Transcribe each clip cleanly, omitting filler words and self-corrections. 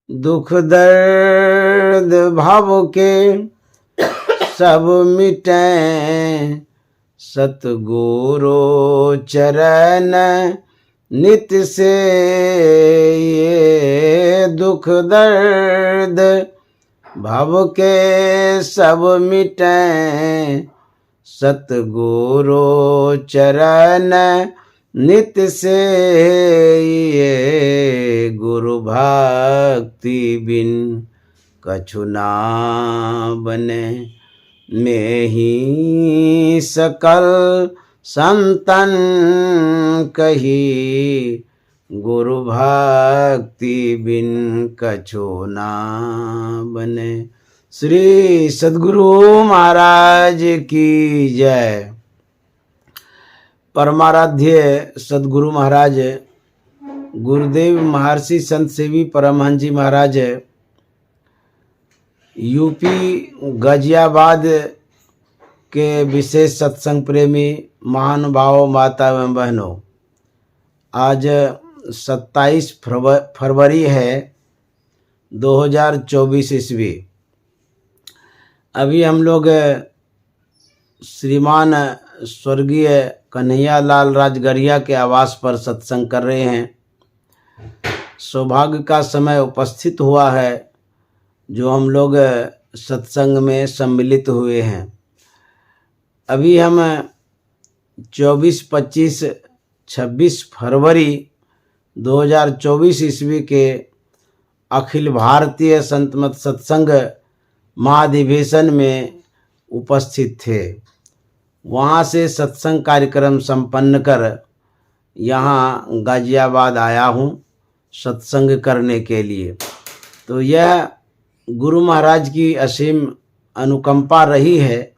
दुख दर्द भव के सब मिटे, सतगुरु चरण नित से। ये दुख दर्द भव के सब मिटे, सतगुरु चरण नित से। ये गुरु भक्ति बिन कछु ना बने, मैं ही सकल संतन कही। गुरु भक्ति बिन कछु ना बने। श्री सद्गुरु महाराज की जय। परमाराध्य सद्गुरु महाराज गुरुदेव महर्षि संत सेवी परमहंस जी महाराज यूपी गाजियाबाद के विशेष सत्संग प्रेमी महानुभावों, माता एवं बहनों, आज 27 फरवरी है 2024 ईस्वी। अभी हम लोग श्रीमान स्वर्गीय कन्हैया लाल राजगरिया के आवास पर सत्संग कर रहे हैं। सौभाग्य का समय उपस्थित हुआ है जो हम लोग सत्संग में सम्मिलित हुए हैं। अभी हम 24, 25, 26 फरवरी 2024 ईस्वी के अखिल भारतीय संत मत सत्संग महाधिवेशन में उपस्थित थे। वहाँ से सत्संग कार्यक्रम संपन्न कर यहाँ गाजियाबाद आया हूँ सत्संग करने के लिए। तो यह गुरु महाराज की असीम अनुकंपा रही है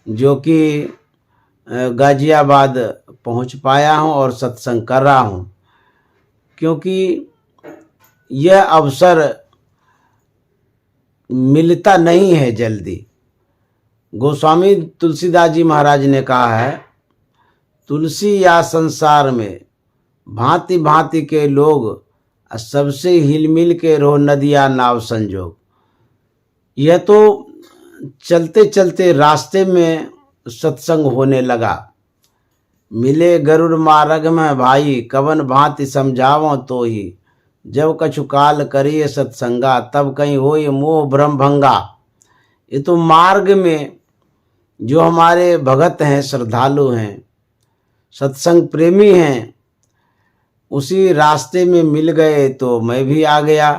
जो कि गाजियाबाद पहुँच पाया हूँ और सत्संग कर रहा हूँ, क्योंकि यह अवसर मिलता नहीं है जल्दी। गोस्वामी तुलसीदास जी महाराज ने कहा है, तुलसी या संसार में भांति भांति के लोग, सबसे हिलमिल के रो नदिया नाव संजोग। यह तो चलते चलते रास्ते में सत्संग होने लगा। मिले गरुड़ मार्ग में भाई, कवन भांति समझावो तो ही। जब कछु काल करिए सत्संगा, तब कहीं होए मोह भ्रम भंगा। ये तो मार्ग में जो हमारे भगत हैं, श्रद्धालु हैं, सत्संग प्रेमी हैं, उसी रास्ते में मिल गए तो मैं भी आ गया।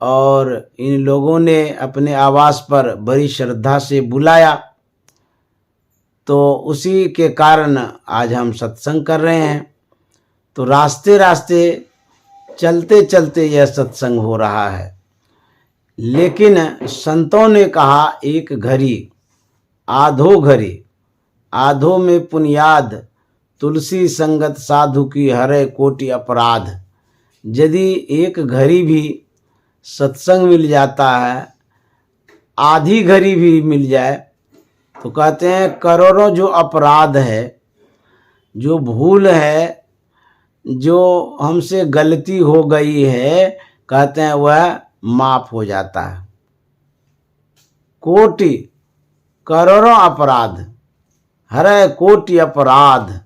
और इन लोगों ने अपने आवास पर बड़ी श्रद्धा से बुलाया, तो उसी के कारण आज हम सत्संग कर रहे हैं। तो रास्ते रास्ते चलते चलते यह सत्संग हो रहा है। लेकिन संतों ने कहा, एक घड़ी आधो घड़ी, आधो में पुनियाद, तुलसी संगत साधु की हरे कोटि अपराध। यदि एक घड़ी भी सत्संग मिल जाता है, आधी घड़ी भी मिल जाए, तो कहते हैं करोड़ों जो अपराध है, जो भूल है, जो हमसे गलती हो गई है, कहते हैं वह माफ हो जाता है। कोटि करोड़ों अपराध, हरे कोटि अपराध,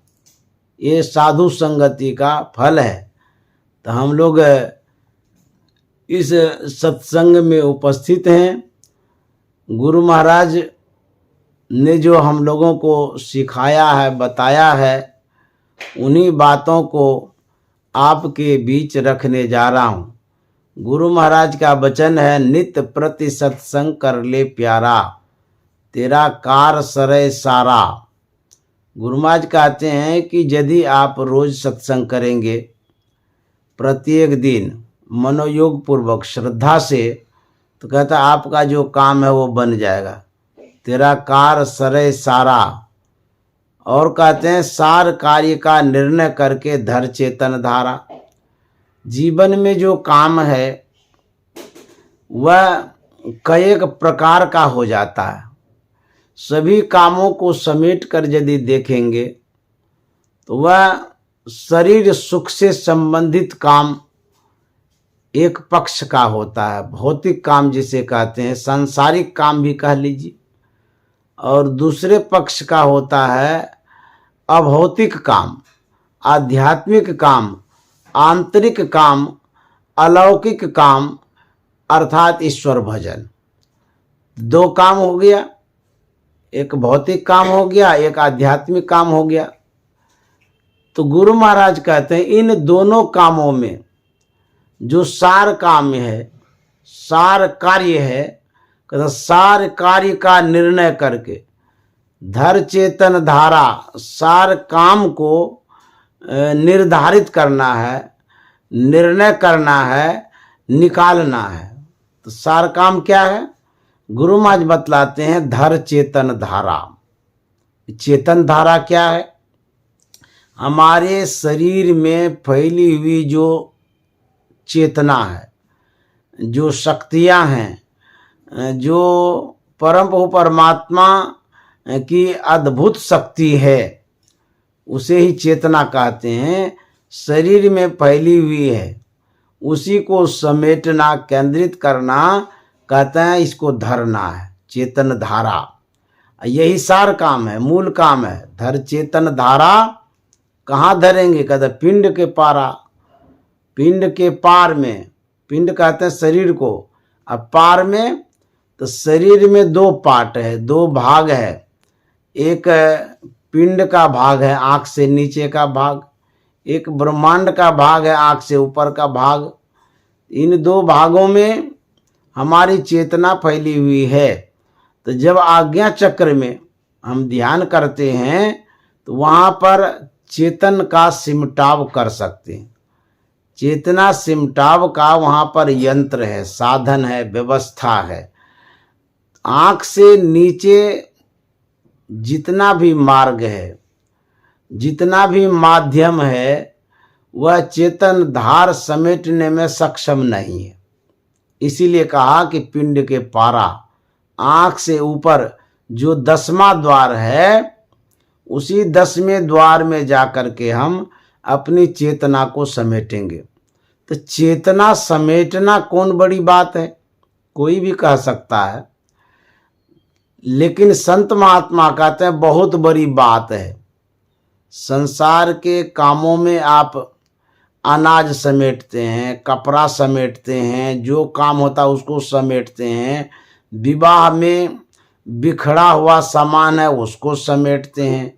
ये साधु संगति का फल है। तो हम लोग इस सत्संग में उपस्थित हैं। गुरु महाराज ने जो हम लोगों को सिखाया है, बताया है, उन्हीं बातों को आपके बीच रखने जा रहा हूँ। गुरु महाराज का वचन है, नित्य प्रति सत्संग कर ले प्यारा, तेरा कार सरे सारा। गुरु महाराज कहते हैं कि यदि आप रोज सत्संग करेंगे, प्रत्येक दिन मनोयोग पूर्वक श्रद्धा से, तो कहता आपका जो काम है वो बन जाएगा। तेरा कार सरे सारा। और कहते हैं सार कार्य का निर्णय करके धर चेतन धारा। जीवन में जो काम है वह कई प्रकार का हो जाता है। सभी कामों को समेट कर यदि देखेंगे तो वह शरीर सुख से संबंधित काम एक पक्ष का होता है, भौतिक काम जिसे कहते हैं, सांसारिक काम भी कह लीजिए, और दूसरे पक्ष का होता है अभौतिक काम, आध्यात्मिक काम, आंतरिक काम, अलौकिक काम, अर्थात ईश्वर भजन। दो काम हो गया, एक भौतिक काम हो गया, एक आध्यात्मिक काम हो गया। तो गुरु महाराज कहते हैं इन दोनों कामों में जो सार काम है, सार कार्य है, कहते सार कार्य का निर्णय करके धर चेतन धारा, सार काम को निर्धारित करना है, निर्णय करना है, निकालना है। तो सार काम क्या है? गुरु महाराज बतलाते हैं धर चेतन धारा। चेतन धारा क्या है? हमारे शरीर में फैली हुई जो चेतना है, जो शक्तियां हैं, जो परम परमात्मा की अद्भुत शक्ति है, उसे ही चेतना कहते हैं। शरीर में फैली हुई है, उसी को समेटना, केंद्रित करना कहते हैं, इसको धरना है, चेतन धारा। यही सार काम है, मूल काम है। धर चेतन धारा कहाँ धरेंगे? कहते पिंड के पारा, पिंड के पार में। पिंड कहते हैं शरीर को, अब पार में तो शरीर में दो पार्ट है, दो भाग है। एक पिंड का भाग है, आँख से नीचे का भाग, एक ब्रह्मांड का भाग है, आँख से ऊपर का भाग। इन दो भागों में हमारी चेतना फैली हुई है। तो जब आज्ञा चक्र में हम ध्यान करते हैं तो वहाँ पर चेतन का सिमटाव कर सकते हैं। चेतना सिमटाव का वहाँ पर यंत्र है, साधन है, व्यवस्था है। आँख से नीचे जितना भी मार्ग है, जितना भी माध्यम है, वह चेतन धार समेटने में सक्षम नहीं है। इसीलिए कहा कि पिंड के पारा, आँख से ऊपर जो 10वां द्वार है, उसी 10वें द्वार में जाकर के हम अपनी चेतना को समेटेंगे। तो चेतना समेटना कौन बड़ी बात है? कोई भी कह सकता है, लेकिन संत महात्मा कहते हैं बहुत बड़ी बात है। संसार के कामों में आप अनाज समेटते हैं, कपड़ा समेटते हैं, जो काम होता है उसको समेटते हैं। विवाह में बिखरा हुआ सामान है उसको समेटते हैं।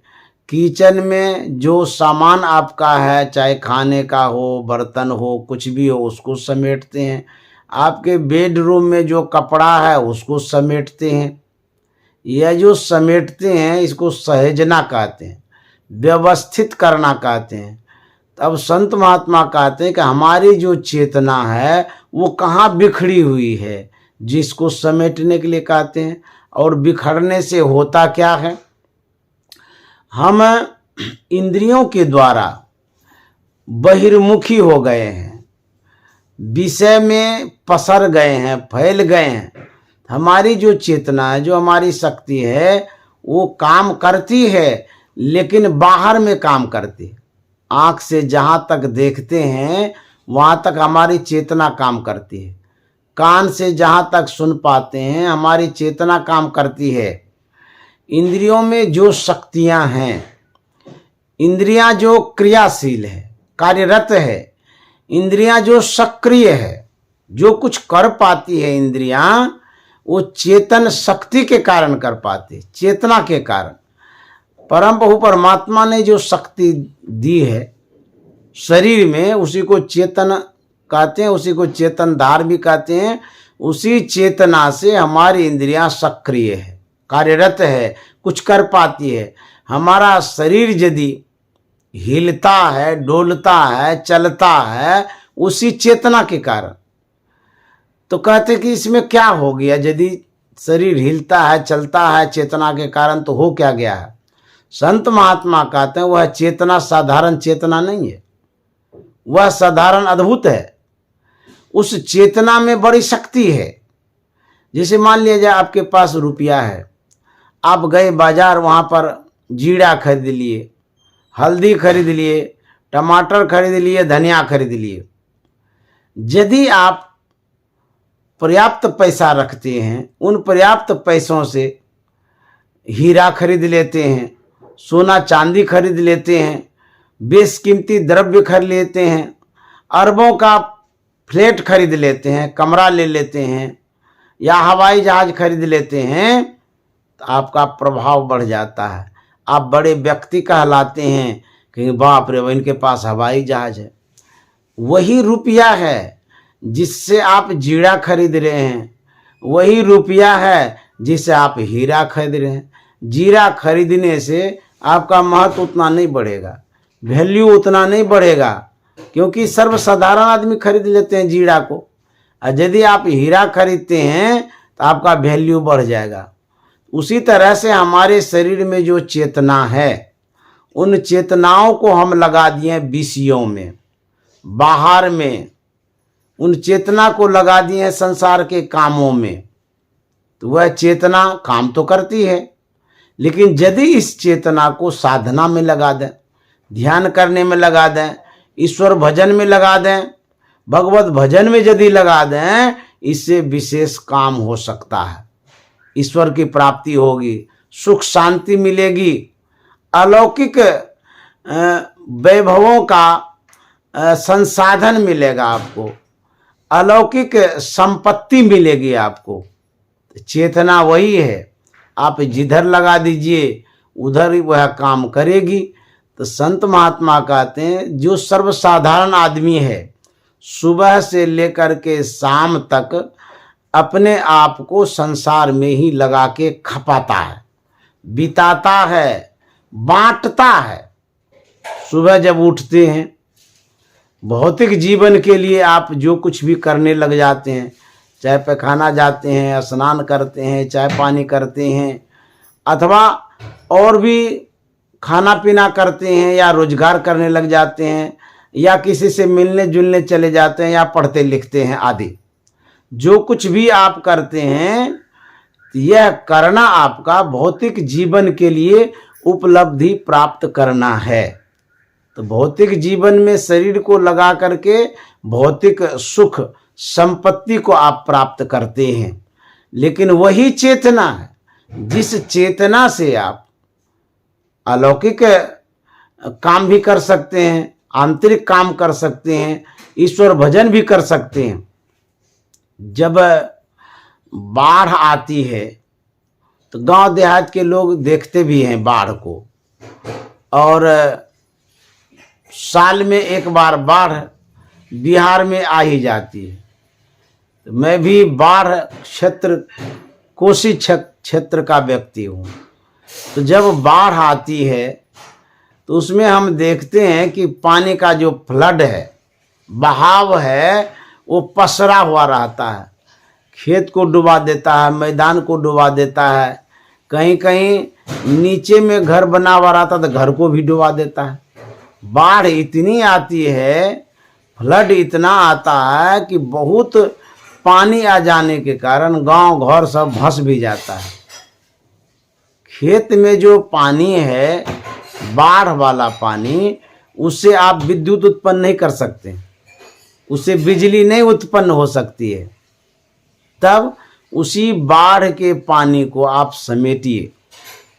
किचन में जो सामान आपका है, चाहे खाने का हो, बर्तन हो, कुछ भी हो, उसको समेटते हैं। आपके बेडरूम में जो कपड़ा है उसको समेटते हैं। यह जो समेटते हैं इसको सहेजना कहते हैं, व्यवस्थित करना कहते हैं। अब संत महात्मा कहते हैं कि हमारी जो चेतना है वो कहाँ बिखरी हुई है, जिसको समेटने के लिए कहते हैं। और बिखरने से होता क्या है? हम इंद्रियों के द्वारा बहिर्मुखी हो गए हैं, विषय में पसर गए हैं, फैल गए हैं। हमारी जो चेतना है, जो हमारी शक्ति है, वो काम करती है, लेकिन बाहर में काम करती है। आँख से जहाँ तक देखते हैं वहाँ तक हमारी चेतना काम करती है। कान से जहाँ तक सुन पाते हैं हमारी चेतना काम करती है। इंद्रियों में जो शक्तियाँ हैं, इंद्रियाँ जो क्रियाशील है, कार्यरत है, इंद्रियाँ जो सक्रिय है, जो कुछ कर पाती है इंद्रियाँ, वो चेतन शक्ति के कारण कर पाती, चेतना के कारण। परम प्रभु परमात्मा ने जो शक्ति दी है शरीर में, उसी को चेतन कहते हैं, उसी को चेतन धार भी कहते हैं। उसी चेतना से हमारी इंद्रियां सक्रिय है, कार्यरत है, कुछ कर पाती है। हमारा शरीर यदि हिलता है, डोलता है, चलता है, उसी चेतना के कारण। तो कहते कि इसमें क्या हो गया? यदि शरीर हिलता है, चलता है चेतना के कारण, तो हो क्या गया है? संत महात्मा कहते हैं वह चेतना साधारण चेतना नहीं है, वह साधारण अद्भुत है। उस चेतना में बड़ी शक्ति है। जैसे मान लिया जाए आपके पास रुपया है, आप गए बाजार, वहाँ पर जीरा खरीद लिए, हल्दी खरीद लिए, टमाटर खरीद लिए, धनिया खरीद लिए। यदि आप पर्याप्त पैसा रखते हैं, उन पर्याप्त पैसों से हीरा खरीद लेते हैं, सोना चांदी खरीद लेते हैं, बेशकीमती द्रव्य खरीद लेते हैं, अरबों का फ्लैट खरीद लेते हैं, कमरा ले लेते हैं, या हवाई जहाज खरीद लेते हैं, तो आपका प्रभाव बढ़ जाता है। आप बड़े व्यक्ति कहलाते हैं कि बाप रे इनके पास हवाई जहाज है। वही रुपया है जिससे आप जीरा खरीद रहे हैं, वही रुपया है जिससे आप हीरा खरीद रहे हैं। जीरा खरीदने से आपका महत्व उतना नहीं बढ़ेगा, वैल्यू उतना नहीं बढ़ेगा, क्योंकि सर्वसाधारण आदमी खरीद लेते हैं जीरा को। और यदि आप हीरा खरीदते हैं तो आपका वैल्यू बढ़ जाएगा। उसी तरह से हमारे शरीर में जो चेतना है, उन चेतनाओं को हम लगा दिए विषयों में, बाहर में, उन चेतना को लगा दिए हैं संसार के कामों में, तो वह चेतना काम तो करती है। लेकिन यदि इस चेतना को साधना में लगा दें, ध्यान करने में लगा दें, ईश्वर भजन में लगा दें, भगवत भजन में यदि लगा दें, इससे विशेष काम हो सकता है। ईश्वर की प्राप्ति होगी, सुख शांति मिलेगी, अलौकिक वैभवों का संसाधन मिलेगा आपको, अलौकिक संपत्ति मिलेगी आपको। चेतना वही है, आप जिधर लगा दीजिए उधर ही वह काम करेगी। तो संत महात्मा कहते हैं जो सर्वसाधारण आदमी है, सुबह से लेकर के शाम तक अपने आप को संसार में ही लगा के खपाता है, बिताता है, बांटता है। सुबह जब उठते हैं, भौतिक जीवन के लिए आप जो कुछ भी करने लग जाते हैं, चाहे पैखाना जाते हैं, स्नान करते हैं, चाय पानी करते हैं, अथवा और भी खाना पीना करते हैं, या रोजगार करने लग जाते हैं, या किसी से मिलने जुलने चले जाते हैं, या पढ़ते लिखते हैं आदि, जो कुछ भी आप करते हैं, यह करना आपका भौतिक जीवन के लिए उपलब्धि प्राप्त करना है। तो भौतिक जीवन में शरीर को लगा करके भौतिक सुख संपत्ति को आप प्राप्त करते हैं। लेकिन वही चेतना है जिस चेतना से आप अलौकिक काम भी कर सकते हैं, आंतरिक काम कर सकते हैं, ईश्वर भजन भी कर सकते हैं। जब बाढ़ आती है तो गांव देहात के लोग देखते भी हैं बाढ़ को, और साल में एक बार बाढ़ बिहार में आ ही जाती है। तो मैं भी बाढ़ क्षेत्र, कोसी क्षेत्र का व्यक्ति हूँ। तो जब बाढ़ आती है तो उसमें हम देखते हैं कि पानी का जो फ्लड है, बहाव है, वो पसरा हुआ रहता है, खेत को डुबा देता है, मैदान को डुबा देता है, कहीं कहीं नीचे में घर बना हुआ रहता तो घर को भी डुबा देता है। बाढ़ इतनी आती है, फ्लड इतना आता है कि बहुत पानी आ जाने के कारण गांव घर सब धंस भी जाता है। खेत में जो पानी है, बाढ़ वाला पानी, उससे आप विद्युत उत्पन्न नहीं कर सकते, उससे बिजली नहीं उत्पन्न हो सकती है। तब उसी बाढ़ के पानी को आप समेटिए,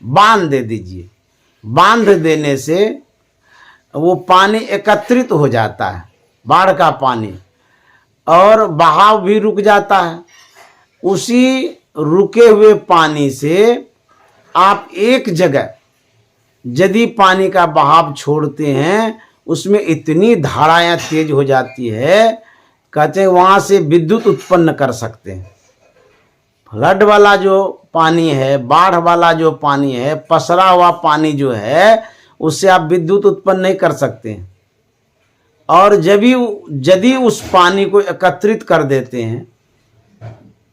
बांध दे दीजिए। बांध देने से वो पानी एकत्रित हो जाता है, बाढ़ का पानी, और बहाव भी रुक जाता है। उसी रुके हुए पानी से आप एक जगह यदि पानी का बहाव छोड़ते हैं, उसमें इतनी धाराएं तेज हो जाती है, कहते हैं वहाँ से विद्युत उत्पन्न कर सकते हैं। फ्लड वाला जो पानी है, बाढ़ वाला जो पानी है, पसरा हुआ पानी जो है, उससे आप विद्युत उत्पन्न नहीं कर सकते हैं। और यदि उस पानी को एकत्रित कर देते हैं,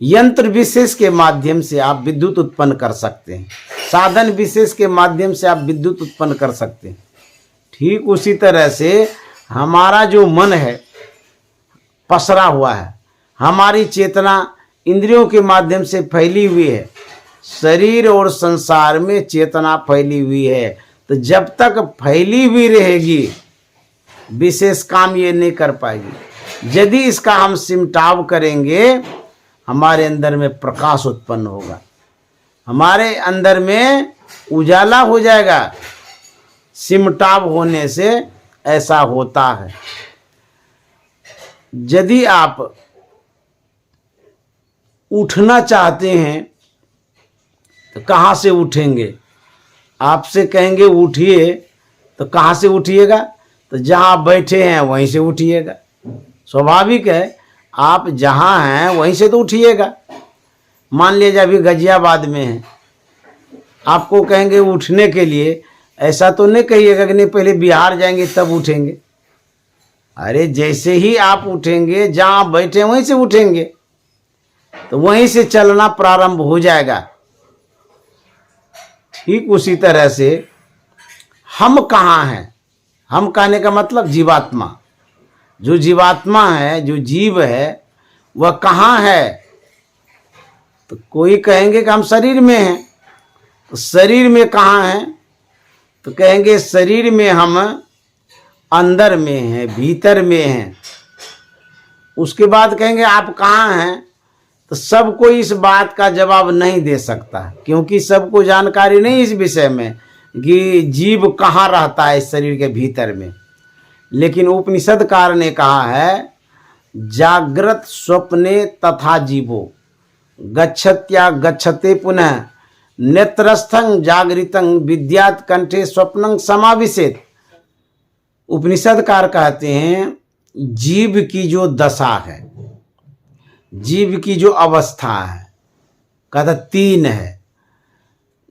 यंत्र विशेष के माध्यम से आप विद्युत उत्पन्न कर सकते हैं, साधन विशेष के माध्यम से आप विद्युत उत्पन्न कर सकते हैं। ठीक उसी तरह से हमारा जो मन है पसरा हुआ है, हमारी चेतना इंद्रियों के माध्यम से फैली हुई है, शरीर और संसार में चेतना फैली हुई है। तो जब तक फैली हुई रहेगी, विशेष काम ये नहीं कर पाएगी। यदि इसका हम सिमटाव करेंगे, हमारे अंदर में प्रकाश उत्पन्न होगा, हमारे अंदर में उजाला हो जाएगा। सिमटाव होने से ऐसा होता है। यदि आप उठना चाहते हैं तो कहाँ से उठेंगे? आपसे कहेंगे उठिए तो कहाँ से उठिएगा? तो जहाँ बैठे हैं वहीं से उठिएगा। स्वाभाविक है, आप जहाँ हैं वहीं से तो उठिएगा। मान लीजिए अभी गाजियाबाद में हैं, आपको कहेंगे उठने के लिए, ऐसा तो नहीं कहिएगा कि नहीं पहले बिहार जाएंगे तब उठेंगे। अरे जैसे ही आप उठेंगे, जहाँ बैठे वहीं से उठेंगे, तो वहीं से चलना प्रारंभ हो जाएगा। ठीक उसी तरह से हम कहाँ हैं? हम कहने का मतलब जीवात्मा। जो जीवात्मा है, जो जीव है, वह कहाँ है? तो कोई कहेंगे कि हम शरीर में हैं। तो शरीर में कहाँ हैं? तो कहेंगे शरीर में हम अंदर में हैं, भीतर में हैं। उसके बाद कहेंगे आप कहाँ हैं? तो सब कोई इस बात का जवाब नहीं दे सकता, क्योंकि सबको जानकारी नहीं इस विषय में कि जीव कहाँ रहता है इस शरीर के भीतर में। लेकिन उपनिषदकार ने कहा है, जागृत स्वप्ने तथा जीवो गच्छत्या गच्छते पुनः नेत्रस्थं जागृतं विद्यात् कंठे स्वप्नं समाविशेत। उपनिषदकार कहते हैं जीव की जो दशा है, जीव की जो अवस्था है, कहता तीन है।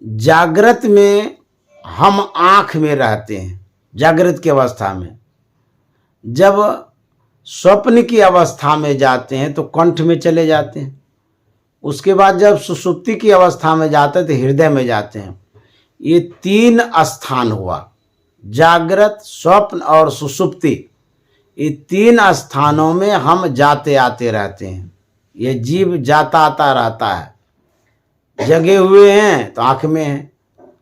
जागृत में हम आँख में रहते हैं, जागृत की अवस्था में। जब स्वप्न की अवस्था में जाते हैं तो कंठ में चले जाते हैं। उसके बाद जब सुषुप्ति की अवस्था में जाते हैं तो हृदय में जाते हैं। ये तीन स्थान हुआ, जागृत, स्वप्न और सुषुप्ति। ये तीन स्थानों में हम जाते आते रहते हैं। ये जीव जाता आता रहता है। जगे हुए हैं तो आँख में हैं,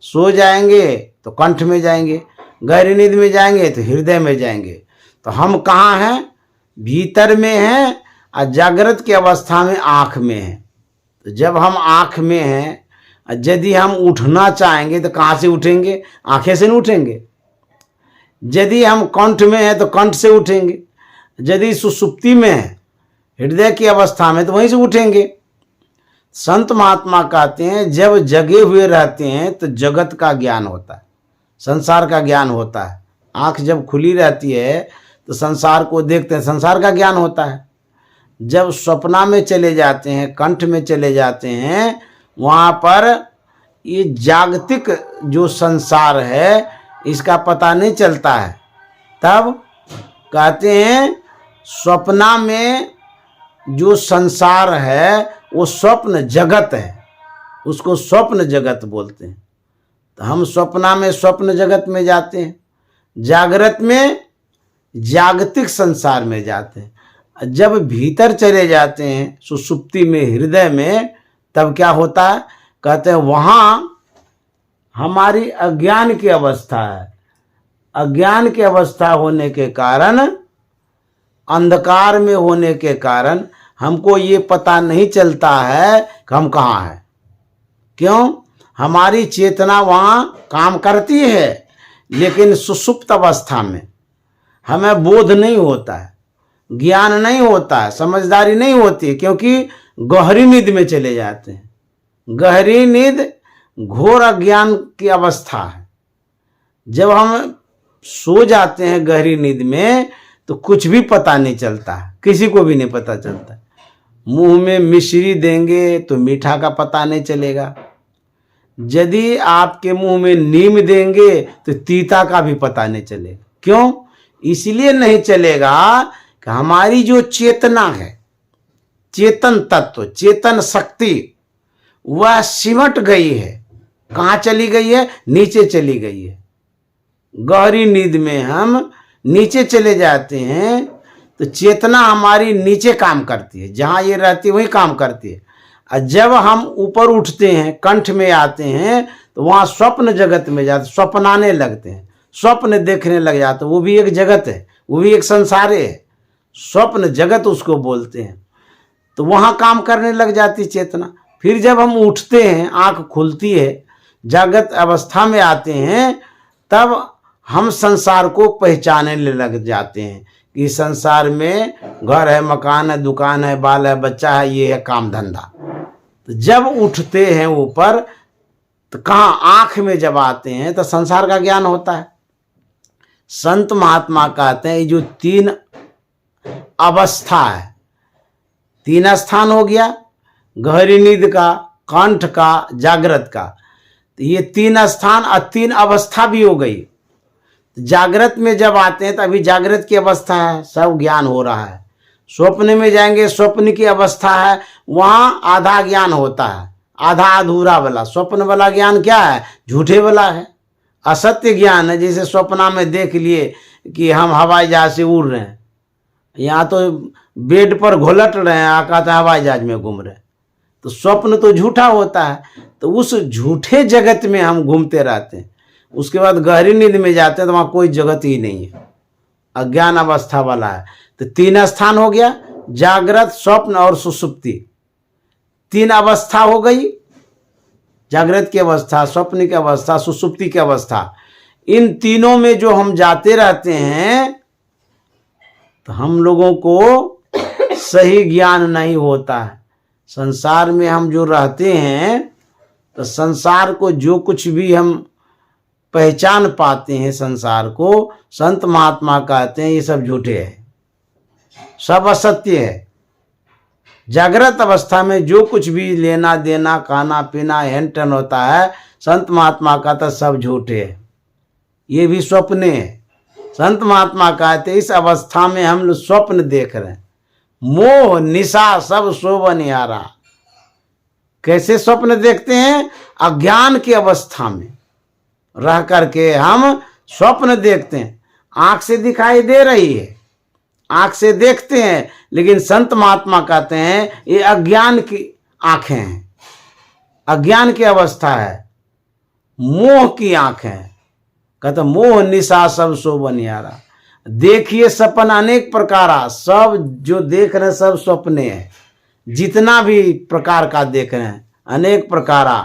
सो जाएंगे तो कंठ में जाएंगे, गहरी नींद में जाएंगे तो हृदय में जाएंगे। तो हम कहाँ हैं? भीतर में हैं और जागृत की अवस्था में आँख में हैं। तो जब हम आँख में हैं, यदि हम उठना चाहेंगे तो कहाँ से उठेंगे? आँखें से नहीं उठेंगे। यदि हम कंठ में हैं तो कंठ से उठेंगे। यदि सुषुप्ति में है, हृदय की अवस्था में, तो वहीं से उठेंगे। संत महात्मा कहते हैं जब जगे हुए रहते हैं तो जगत का ज्ञान होता है, संसार का ज्ञान होता है। आँख जब खुली रहती है तो संसार को देखते हैं, संसार का ज्ञान होता है। जब स्वप्ना में चले जाते हैं, कंठ में चले जाते हैं, वहाँ पर ये जागतिक जो संसार है इसका पता नहीं चलता है। तब कहते हैं स्वप्ना में जो संसार है वो स्वप्न जगत है, उसको स्वप्न जगत बोलते हैं। तो हम स्वप्ना में स्वप्न जगत में जाते हैं, जागृत में जागतिक संसार में जाते हैं। जब भीतर चले जाते हैं सुषुप्ति में, हृदय में, तब क्या होता है? कहते हैं वहाँ हमारी अज्ञान की अवस्था है। अज्ञान की अवस्था होने के कारण, अंधकार में होने के कारण हमको ये पता नहीं चलता है कि हम कहाँ हैं। क्यों? हमारी चेतना वहाँ काम करती है, लेकिन सुषुप्त अवस्था में हमें बोध नहीं होता है, ज्ञान नहीं होता है, समझदारी नहीं होती है, क्योंकि गहरी नींद में चले जाते हैं। गहरी नींद घोर अज्ञान की अवस्था है। जब हम सो जाते हैं गहरी नींद में तो कुछ भी पता नहीं चलता है, किसी को भी नहीं पता चलता। मुंह में मिश्री देंगे तो मीठा का पता नहीं चलेगा। यदि आपके मुंह में नीम देंगे तो तीता का भी पता नहीं चलेगा। क्यों? इसलिए नहीं चलेगा कि हमारी जो चेतना है, चेतन तत्व, चेतन शक्ति, वह सिमट गई है। कहाँ चली गई है? नीचे चली गई है। गहरी नींद में हम नीचे चले जाते हैं तो चेतना हमारी नीचे काम करती है, जहाँ ये रहती है वही काम करती है। और जब हम ऊपर उठते हैं, कंठ में आते हैं, तो वहाँ स्वप्न जगत में जाते, स्वप्नाने लगते हैं, स्वप्न देखने लग जाते। वो भी एक जगत है, वो भी एक संसार है। स्वप्न जगत उसको बोलते हैं। तो वहाँ काम करने लग जाती चेतना। फिर जब हम उठते हैं, आंख खुलती है, जागृत अवस्था में आते हैं, तब हम संसार को पहचानने लग जाते हैं कि संसार में घर है, मकान है, दुकान है, बाल है, बच्चा है, ये है काम धंधा। तो जब उठते हैं ऊपर, तो कहाँ आंख में जब आते हैं तो संसार का ज्ञान होता है। संत महात्मा कहते हैं ये जो 3 अवस्था है, 3 स्थान हो गया, गहरी नींद का, कंठ का, जागृत का। तो ये 3 स्थान और 3 अवस्था भी हो गई। जागृत में जब आते हैं तो अभी जागृत की अवस्था है, सब ज्ञान हो रहा है। स्वप्न में जाएंगे, स्वप्न की अवस्था है, वहां आधा ज्ञान होता है, आधा अधूरा वाला। स्वप्न वाला ज्ञान क्या है? झूठे वाला है, असत्य ज्ञान है। जैसे स्वप्ना में देख लिए कि हम हवाई जहाज से उड़ रहे हैं, यहाँ तो बेड पर घोलट रहे हैं, आकाश हवाई जहाज में घूम रहे हैं। तो स्वप्न तो झूठा होता है। तो उस झूठे जगत में हम घूमते रहते हैं। उसके बाद गहरी नींद में जाते हैं तो वहाँ कोई जगत ही नहीं है, अज्ञान अवस्था वाला है। तो 3 स्थान हो गया, जागृत, स्वप्न और सुषुप्ति। 3 अवस्था हो गई, जागृत की अवस्था, स्वप्न की अवस्था, सुषुप्ति की अवस्था। इन तीनों में जो हम जाते रहते हैं तो हम लोगों को सही ज्ञान नहीं होता है। संसार में हम जो रहते हैं तो संसार को जो कुछ भी हम पहचान पाते हैं, संसार को संत महात्मा कहते हैं ये सब झूठे है, सब असत्य है। जागृत अवस्था में जो कुछ भी लेना देना, खाना पीना, हेन टेन होता है, संत महात्मा कहता सब झूठे है, ये भी स्वप्न है। संत महात्मा कहते इस अवस्था में हम लोग स्वप्न देख रहे हैं, मोह निशा सब शोभा निहारा। कैसे स्वप्न देखते हैं? अज्ञान की अवस्था में रह करके हम स्वप्न देखते हैं। आंख से दिखाई दे रही है, आंख से देखते हैं, लेकिन संत महात्मा कहते हैं ये अज्ञान की आंखें हैं, अज्ञान की अवस्था है, मोह की आंखें हैं। कहते मोह निशा सब शोभा निहारा। देखिए सपन अनेक प्रकारा, सब जो देख रहे हैं सब स्वप्ने हैं, जितना भी प्रकार का देख रहे हैं अनेक प्रकारा।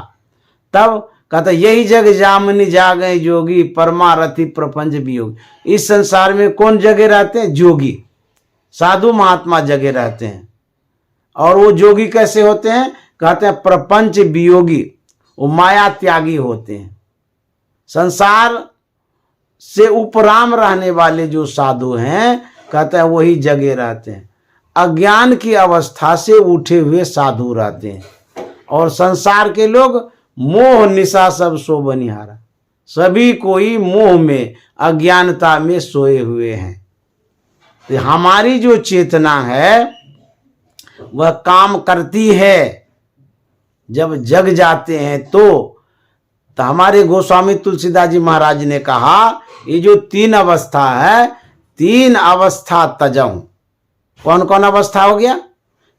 तब कहता यही जग जामनी जागे जोगी, परमारथी प्रपंच वियोगी। इस संसार में कौन जगे रहते हैं? जोगी, साधु महात्मा जगे रहते हैं। और वो जोगी कैसे होते हैं? कहते हैं प्रपंच वियोगी, वो माया त्यागी होते हैं। संसार से उपराम रहने वाले जो साधु हैं, कहते हैं वही जगे रहते हैं। अज्ञान की अवस्था से उठे हुए साधु रहते हैं। और संसार के लोग मोह निशा सब सो बनिहारा, सभी कोई मोह में, अज्ञानता में सोए हुए हैं। तो हमारी जो चेतना है वह काम करती है। जब जग जाते हैं तो हमारे गोस्वामी तुलसीदास जी महाराज ने कहा ये जो 3 अवस्था है, 3 अवस्था तजऊं। कौन कौन अवस्था हो गया?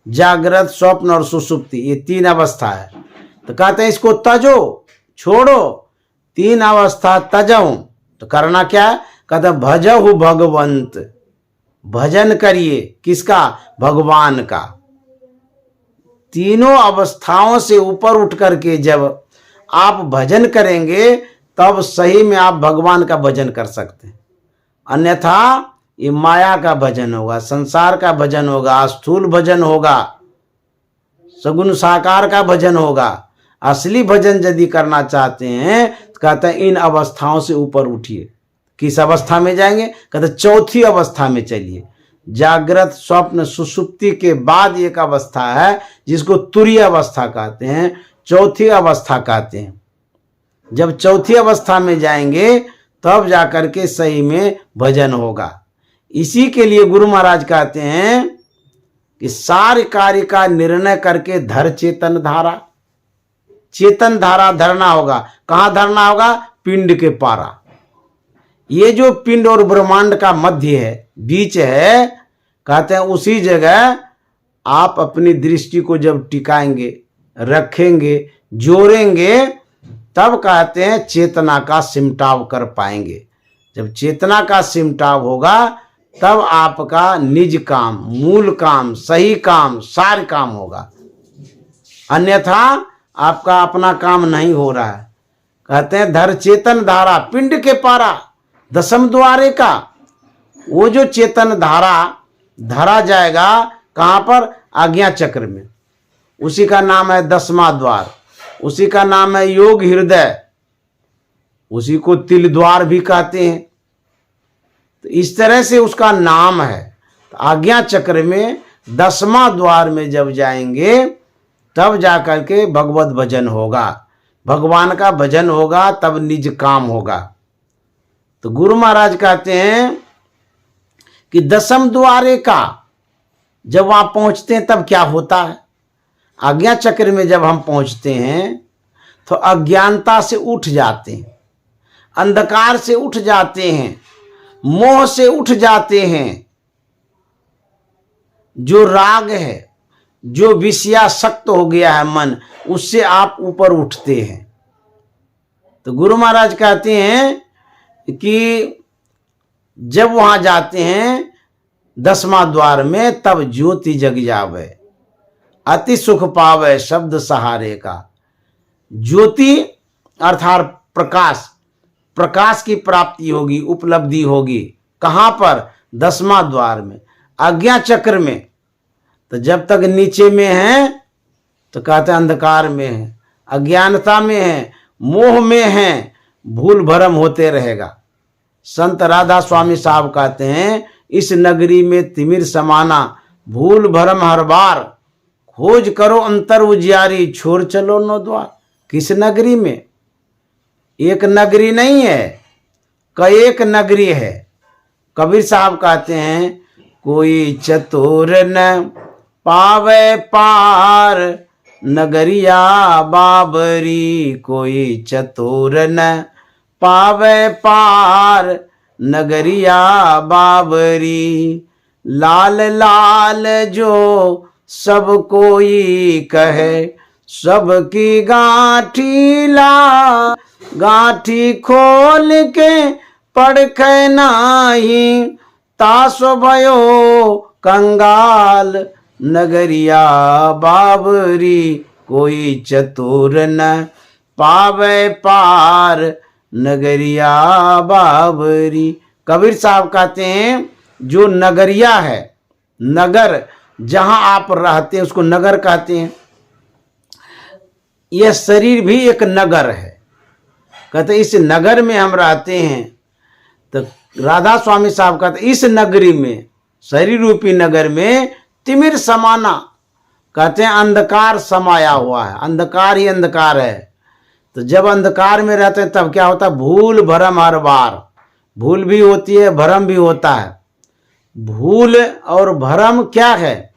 जागृत, स्वप्न और सुषुप्ति, ये 3 अवस्था है। तो कहते हैं इसको तजो, छोड़ो, 3 अवस्था तजऊं। तो करना क्या है? कहते भजहु भगवंत, भजन करिए। किसका? भगवान का। तीनों अवस्थाओं से ऊपर उठ करके जब आप भजन करेंगे तब सही में आप भगवान का भजन कर सकते हैं। अन्यथा ये माया का भजन होगा, संसार का भजन होगा, स्थूल भजन होगा, सगुण साकार का भजन होगा। असली भजन यदि करना चाहते हैं तो कहते हैं इन अवस्थाओं से ऊपर उठिए। किस अवस्था में जाएंगे? कहते चौथी अवस्था में चलिए। जागृत, स्वप्न, सुषुप्ति के बाद एक अवस्था है जिसको तुरीय अवस्था कहते हैं, चौथी अवस्था कहते हैं। जब चौथी अवस्था में जाएंगे तब जाकर के सही में भजन होगा। इसी के लिए गुरु महाराज कहते हैं कि सारे कार्य का निर्णय करके धर चेतन धारा। चेतन धारा धरना होगा। कहाँ धरना होगा? पिंड के पारा। ये जो पिंड और ब्रह्मांड का मध्य है, बीच है, कहते हैं उसी जगह आप अपनी दृष्टि को जब टिकाएंगे, रखेंगे, जोड़ेंगे, तब कहते हैं चेतना का सिमटाव कर पाएंगे। जब चेतना का सिमटाव होगा तब आपका निज काम, मूल काम, सही काम, सार काम होगा। अन्यथा आपका अपना काम नहीं हो रहा है। कहते हैं धर चेतन धारा पिंड के पारा दसम द्वारे का। वो जो चेतन धारा धरा जाएगा कहाँ पर? आज्ञा चक्र में। उसी का नाम है दसवां द्वार, उसी का नाम है योग हृदय, उसी को तिल द्वार भी कहते हैं। तो इस तरह से उसका नाम है। तो आज्ञा चक्र में 10वां द्वार में जब जाएंगे तब जाकर के भगवत भजन होगा, भगवान का भजन होगा, तब निज काम होगा। तो गुरु महाराज कहते हैं कि 10वें द्वारे का जब वहां पहुंचते हैं तब क्या होता है? आज्ञा चक्र में जब हम पहुंचते हैं तो अज्ञानता से उठ जाते हैं, अंधकार से उठ जाते हैं, मोह से उठ जाते हैं। जो राग है, जो विषयासक्त हो गया है मन, उससे आप ऊपर उठते हैं। तो गुरु महाराज कहते हैं कि जब वहां जाते हैं 10वां द्वार में तब ज्योति जग जावे, अति सुख पावे शब्द सहारे का। ज्योति अर्थात प्रकाश, प्रकाश की प्राप्ति होगी, उपलब्धि होगी। कहां पर? 10वां द्वार में, आज्ञा चक्र में। तो जब तक नीचे में है तो कहते हैं अंधकार में है, अज्ञानता में है, मोह में है, भूल भरम होते रहेगा। संत राधा स्वामी साहब कहते हैं इस नगरी में तिमिर समाना, भूल भरम हर बार, खोज करो अंतर उजियारी, छोड़ चलो नौ द्वार। किस नगरी में? एक नगरी नहीं है, कई एक नगरी है। कबीर साहब कहते हैं कोई चतुर न पावे पार, नगरिया बाबरी, कोई चतुर न पावे पार, नगरिया बाबरी। लाल लाल जो सब कोई कहे, सबकी गांठी ला, गांठी खोल के पढ़खे नाही, तासो भयो कंगाल, नगरिया बाबरी, कोई चतुर न पावे पार, नगरिया बाबरी। कबीर साहब कहते हैं जो नगरिया है, नगर जहां आप रहते हैं उसको नगर कहते हैं। यह शरीर भी एक नगर है। कहते इस नगर में हम रहते हैं। तो राधा स्वामी साहब कहते इस नगरी में, शरीर रूपी नगर में तिमिर समाना, कहते हैं अंधकार समाया हुआ है, अंधकार ही अंधकार है। तो जब अंधकार में रहते हैं तब क्या होता है? भूल भरम हर बार, भूल भी होती है, भरम भी होता है। भूल और भरम क्या है?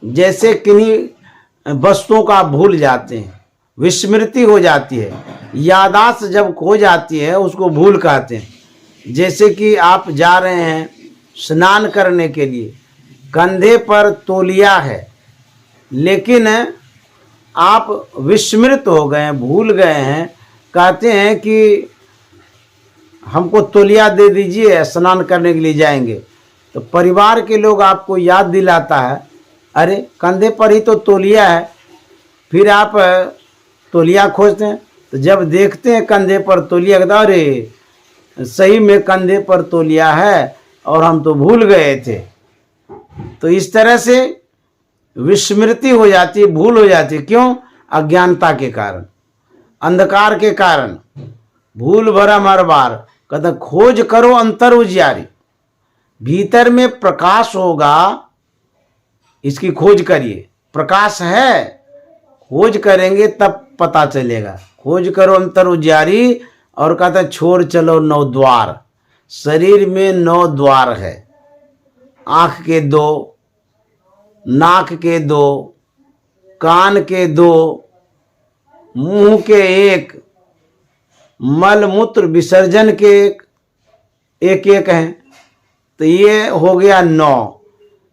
जैसे किन्हीं वस्तुओं का भूल जाते हैं, विस्मृति हो जाती है, यादाश्त जब खो जाती है उसको भूल कहते हैं। जैसे कि आप जा रहे हैं स्नान करने के लिए, कंधे पर तौलिया है, लेकिन आप विस्मृत हो गए हैं, भूल गए हैं, कहते हैं कि हमको तौलिया दे दीजिए, स्नान करने के लिए जाएंगे। तो परिवार के लोग आपको याद दिलाता है, अरे कंधे पर ही तो तौलिया है। फिर आप तौलिया खोजते हैं, तो जब देखते हैं कंधे पर तौलिया, अरे सही में कंधे पर तौलिया है और हम तो भूल गए थे। तो इस तरह से विस्मृति हो जाती है, भूल हो जाती है। क्यों? अज्ञानता के कारण, अंधकार के कारण। भूल भरम हर बार, कहते खोज करो अंतर उजियारी, भीतर में प्रकाश होगा, इसकी खोज करिए। प्रकाश है, खोज करेंगे तब पता चलेगा। खोज करो अंतर उजियारी, और कहता छोड़ चलो 9 द्वार। शरीर में 9 द्वार है, आँख के 2, नाक के 2, कान के 2, मुंह के 1, मल मूत्र विसर्जन के 1 हैं। तो ये हो गया 9।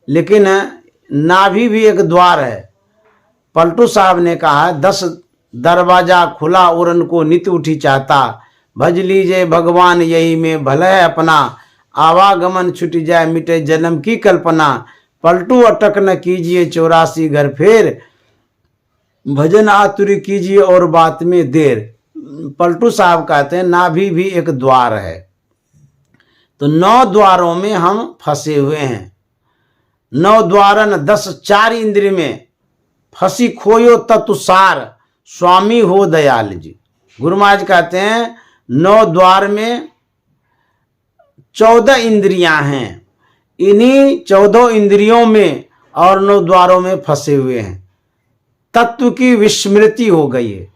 लेकिन नाभि भी एक द्वार है। पलटू साहब ने कहा 10 दरवाजा खुला उरन को नित उठी चाहता, भज लीजिए भगवान यही में भला है अपना, आवागमन छूट जाए मिटे जन्म की कल्पना, पलटू अटक न कीजिए 84 घर फेर, भजन आतुरी कीजिए और बात में देर। पलटू साहब कहते हैं नाभि भी एक द्वार है, तो 9 द्वारों में हम फंसे हुए हैं। 9 द्वारन 10 4 इंद्रिय में, फंसी खोयो तत्सार, स्वामी हो दयाल जी। गुरु महाराज कहते हैं 9 द्वार में 14 इंद्रियां हैं, इन्हीं 14 इंद्रियों में और 9 द्वारों में फंसे हुए हैं। तत्व की विस्मृति हो गई है,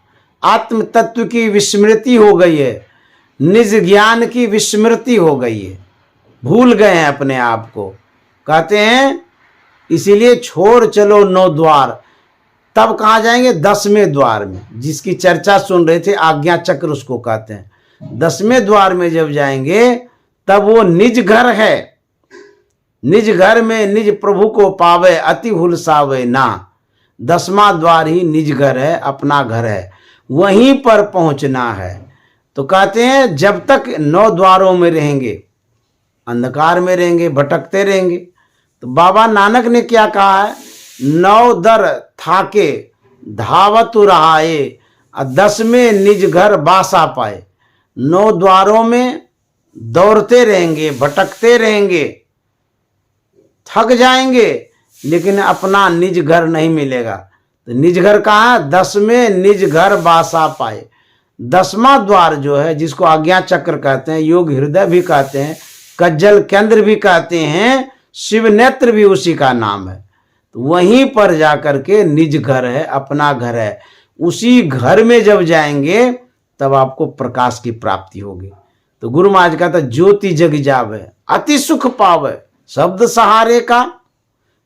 आत्म तत्व की विस्मृति हो गई है, निज ज्ञान की विस्मृति हो गई है, भूल गए हैं अपने आप को। कहते हैं इसीलिए छोड़ चलो 9 द्वार, तब कहाँ जाएंगे? 10वें द्वार में, जिसकी चर्चा सुन रहे थे, आज्ञा चक्र उसको कहते हैं। 10वें द्वार में जब जाएंगे तब वो निज घर है, निज घर में निज प्रभु को पावे, अति हुलसावे ना। 10वां द्वार ही निज घर है, अपना घर है, वहीं पर पहुंचना है। तो कहते हैं जब तक 9 द्वारों में रहेंगे, अंधकार में रहेंगे, भटकते रहेंगे। तो बाबा नानक ने क्या कहा है? 9 दर थाके धावत रहाए, 10वें निज घर बासा पाए। 9 द्वारों में दौड़ते रहेंगे, भटकते रहेंगे, थक जाएंगे, लेकिन अपना निज घर नहीं मिलेगा। तो निज घर कहाँ है? 10वें निज घर बासा पाए। 10वां द्वार जो है, जिसको आज्ञा चक्र कहते हैं, योग हृदय भी कहते हैं, कज्जल केंद्र भी कहते हैं, शिव नेत्र भी उसी का नाम है। तो वहीं पर जाकर के निज घर है, अपना घर है। उसी घर में जब जाएंगे तब आपको प्रकाश की प्राप्ति होगी। तो गुरु महाराज कहता ज्योति जग जावे, अति सुख पावे, शब्द सहारे का।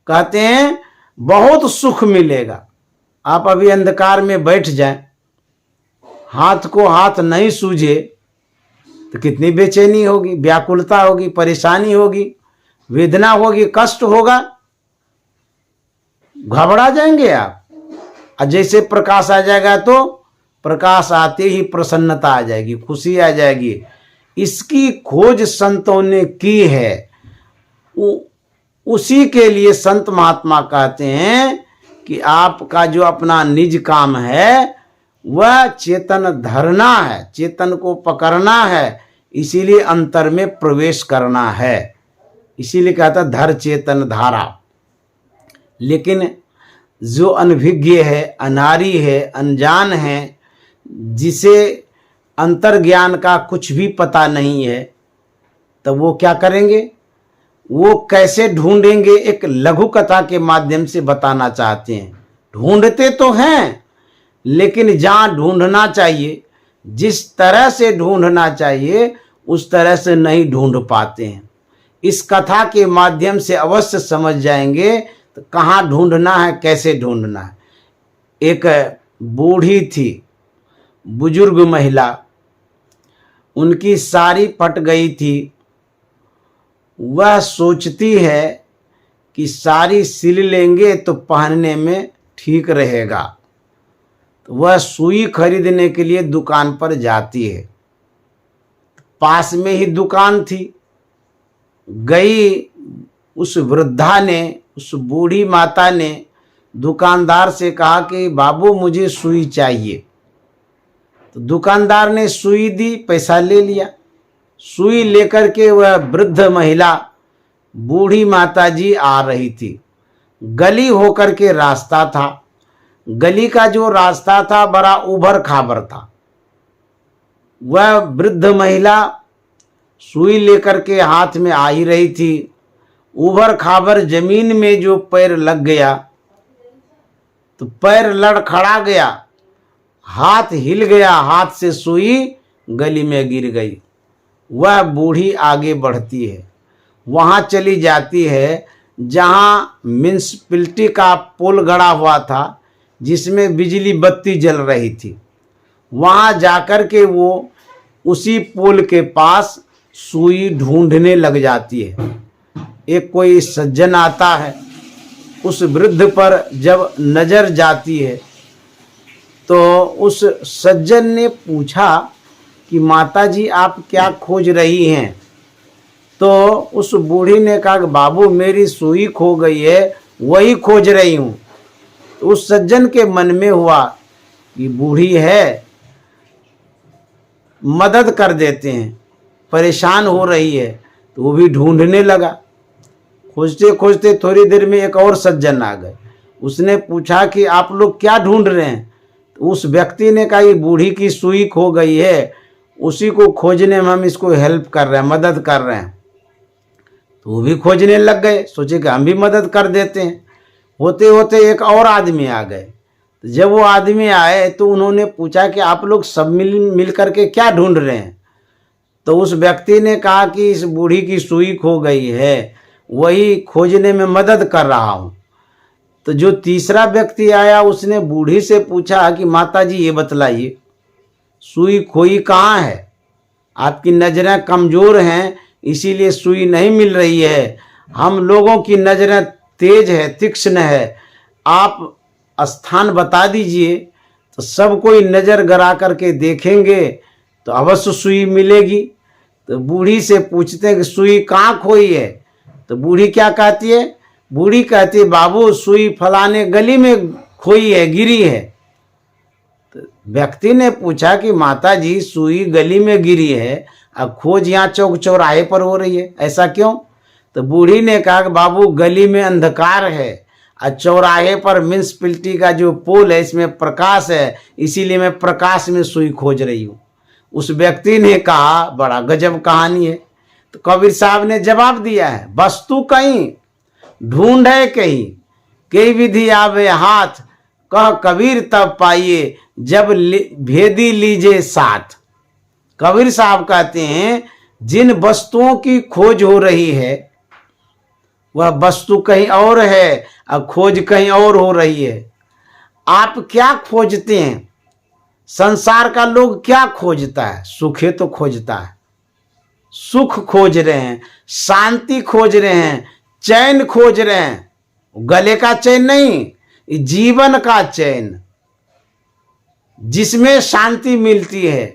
कहते हैं बहुत सुख मिलेगा। आप अभी अंधकार में बैठ जाएं, हाथ को हाथ नहीं सूझे तो कितनी बेचैनी होगी, व्याकुलता होगी, परेशानी होगी, वेदना होगी, कष्ट होगा, घबरा जाएंगे आप। और जैसे प्रकाश आ जाएगा तो प्रकाश आते ही प्रसन्नता आ जाएगी, खुशी आ जाएगी। इसकी खोज संतों ने की है, उसी के लिए संत महात्मा कहते हैं कि आपका जो अपना निज काम है वह चेतन धरना है, चेतन को पकड़ना है, इसीलिए अंतर में प्रवेश करना है। इसीलिए कहता धर चेतन धारा। लेकिन जो अनभिज्ञ है, अनारी है, अनजान है, जिसे अंतर ज्ञान का कुछ भी पता नहीं है, तो वो क्या करेंगे? वो कैसे ढूंढेंगे? एक लघु कथा के माध्यम से बताना चाहते हैं। ढूंढते तो हैं, लेकिन जहाँ ढूंढना चाहिए, जिस तरह से ढूंढना चाहिए, उस तरह से नहीं ढूंढ पाते हैं। इस कथा के माध्यम से अवश्य समझ जाएंगे तो कहाँ ढूंढना है, कैसे ढूंढना है। एक बूढ़ी थी, बुजुर्ग महिला, उनकी साड़ी फट गई थी। वह सोचती है कि साड़ी सिल लेंगे तो पहनने में ठीक रहेगा। तो वह सुई खरीदने के लिए दुकान पर जाती है। पास में ही दुकान थी। गई, उस वृद्धा ने, उस बूढ़ी माता ने दुकानदार से कहा कि बाबू मुझे सुई चाहिए। तो दुकानदार ने सुई दी, पैसा ले लिया। सुई लेकर के वह वृद्ध महिला, बूढ़ी माता जी आ रही थी। गली होकर के रास्ता था। गली का जो रास्ता था बड़ा उभर खाबर था। वह वृद्ध महिला सुई लेकर के हाथ में आ ही रही थी। उभर खाबर जमीन में जो पैर लग गया तो पैर लड़खड़ा गया, हाथ हिल गया, हाथ से सुई गली में गिर गई। वह बूढ़ी आगे बढ़ती है, वहाँ चली जाती है जहाँ म्यूनिसिपैलिटी का पोल गड़ा हुआ था, जिसमें बिजली बत्ती जल रही थी। वहाँ जाकर के वो उसी पोल के पास सुई ढूंढने लग जाती है। एक कोई सज्जन आता है, उस वृद्ध पर जब नजर जाती है तो उस सज्जन ने पूछा कि माता जी आप क्या खोज रही हैं? तो उस बूढ़ी ने कहा कि बाबू मेरी सुई खो गई है, वही खोज रही हूँ। तो उस सज्जन के मन में हुआ कि बूढ़ी है, मदद कर देते हैं, परेशान हो रही है। तो वो भी ढूंढने लगा। खोजते खोजते थोड़ी देर में एक और सज्जन आ गए। उसने पूछा कि आप लोग क्या ढूंढ रहे हैं? तो उस व्यक्ति ने कहा ये बूढ़ी की सुई खो गई है, उसी को खोजने में हम इसको हेल्प कर रहे हैं, मदद कर रहे हैं। तो वो भी खोजने लग गए, सोचे कि हम भी मदद कर देते हैं। होते होते एक और आदमी आ गए। तो जब वो आदमी आए तो उन्होंने पूछा कि आप लोग सब मिल करके क्या ढूंढ रहे हैं? तो उस व्यक्ति ने कहा कि इस बूढ़ी की सुई खो गई है, वही खोजने में मदद कर रहा हूँ। तो जो तीसरा व्यक्ति आया उसने बूढ़ी से पूछा कि माता जी ये बतलाइए, सुई खोई कहाँ है? आपकी नज़रें कमज़ोर हैं, इसीलिए सुई नहीं मिल रही है। हम लोगों की नज़रें तेज है, तीक्ष्ण है, आप स्थान बता दीजिए तो सब कोई नज़र गड़ा करके देखेंगे तो अवश्य सुई मिलेगी। तो बूढ़ी से पूछते हैं कि सुई कहाँ खोई है? तो बूढ़ी क्या कहती है? बूढ़ी कहती है बाबू सुई फलाने गली में खोई है, गिरी है। तो व्यक्ति ने पूछा कि माता जी सुई गली में गिरी है, अब खोज यहाँ चौक चौराहे पर हो रही है, ऐसा क्यों? तो बूढ़ी ने कहा कि बाबू गली में अंधकार है और चौराहे पर म्यूनिसिपैलिटी का जो पोल है इसमें प्रकाश है, इसीलिए मैं प्रकाश में सुई खोज रही हूँ। उस व्यक्ति ने कहा बड़ा गजब कहानी है। तो कबीर साहब ने जवाब दिया है, वस्तु कहीं ढूंढे कहीं, कई विधि आवे हाथ, कह कबीर तब पाइए जब भेदी लीजे साथ। कबीर साहब कहते हैं जिन वस्तुओं की खोज हो रही है वह वस्तु कहीं और है और खोज कहीं और हो रही है। आप क्या खोजते हैं? संसार का लोग क्या खोजता है? सुखे तो खोजता है, सुख खोज रहे हैं, शांति खोज रहे हैं, चैन खोज रहे हैं। गले का चैन नहीं, जीवन का चैन जिसमें शांति मिलती है।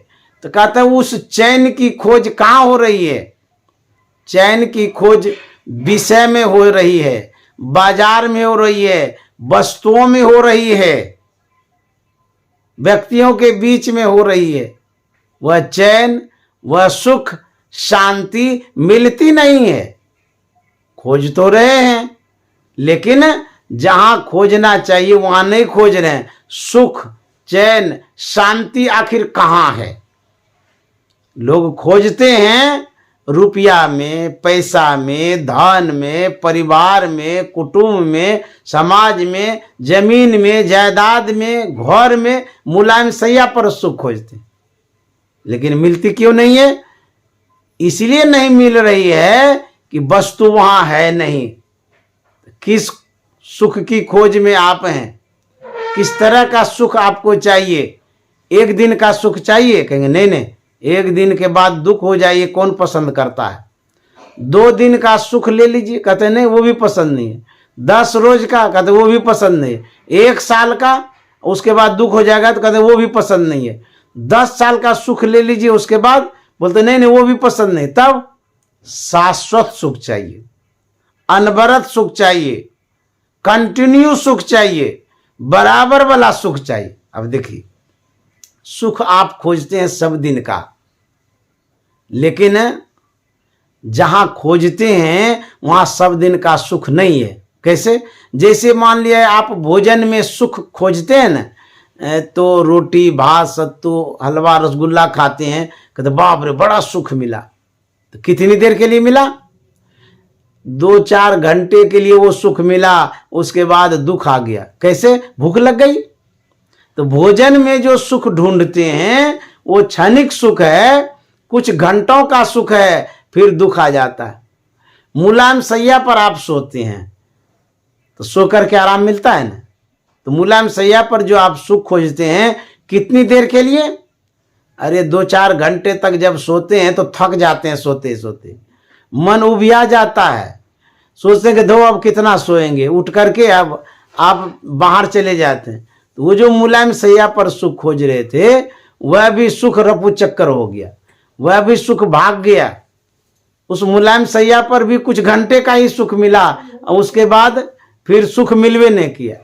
तो कहते हैं उस चैन की खोज कहाँ हो रही है? चैन की खोज विषय में हो रही है, बाजार में हो रही है, वस्तुओं में हो रही है, व्यक्तियों के बीच में हो रही है। वह चैन, वह सुख, शांति मिलती नहीं है। खोज तो रहे हैं लेकिन जहां खोजना चाहिए वहां नहीं खोज रहे हैं। सुख, चैन, शांति आखिर कहाँ है? लोग खोजते हैं रुपया में, पैसा में, धन में, परिवार में, कुटुंब में, समाज में, जमीन में, जायदाद में, घर में, मुलायम सैया पर सुख खोजते हैं, लेकिन मिलती क्यों नहीं है? इसलिए नहीं मिल रही है कि वस्तु वहां है नहीं। किस सुख की खोज में आप हैं? किस तरह का सुख आपको चाहिए? एक दिन का सुख चाहिए? कहेंगे नहीं नहीं, एक दिन के बाद दुख हो जाए, कौन पसंद करता है? 2 दिन का सुख ले लीजिए, कहते नहीं वो भी पसंद नहीं है। 10 रोज का, कहते वो भी पसंद नहीं है। 1 साल का, उसके बाद दुख हो जाएगा तो कहते वो भी पसंद नहीं है। 10 साल का सुख ले लीजिए, उसके बाद बोलते नहीं नहीं वो भी पसंद नहीं। तब शाश्वत सुख चाहिए, अनवरत सुख चाहिए, कंटिन्यू सुख चाहिए, बराबर वाला सुख चाहिए। अब देखिए, सुख आप खोजते हैं सब दिन का, लेकिन जहां खोजते हैं वहां सब दिन का सुख नहीं है। कैसे? जैसे मान लिया आप भोजन में सुख खोजते हैं ना, तो रोटी, भात, सत्तू, हलवा, रसगुल्ला खाते हैं, कहते बाप रे बड़ा सुख मिला। तो कितनी देर के लिए मिला? 2-4 घंटे के लिए वो सुख मिला, उसके बाद दुख आ गया। कैसे? भूख लग गई। तो भोजन में जो सुख ढूंढते हैं वो क्षणिक सुख है, कुछ घंटों का सुख है, फिर दुख आ जाता है। मुलायम सैया पर आप सोते हैं तो सो करके आराम मिलता है ना। तो मुलायम सैया पर जो आप सुख खोजते हैं, कितनी देर के लिए? अरे 2-4 घंटे तक जब सोते हैं तो थक जाते हैं, सोते सोते मन उबिया जाता है, सोचते हैं कि दो अब कितना सोएंगे, उठ करके अब आप बाहर चले जाते हैं। तो वो जो मुलायम सैया पर सुख खोज रहे थे वह भी सुख रफू चक्कर हो गया, वह भी सुख भाग गया, उस मुलायम सैया पर भी कुछ घंटे का ही सुख मिला, उसके बाद फिर सुख मिलवे नहीं किया।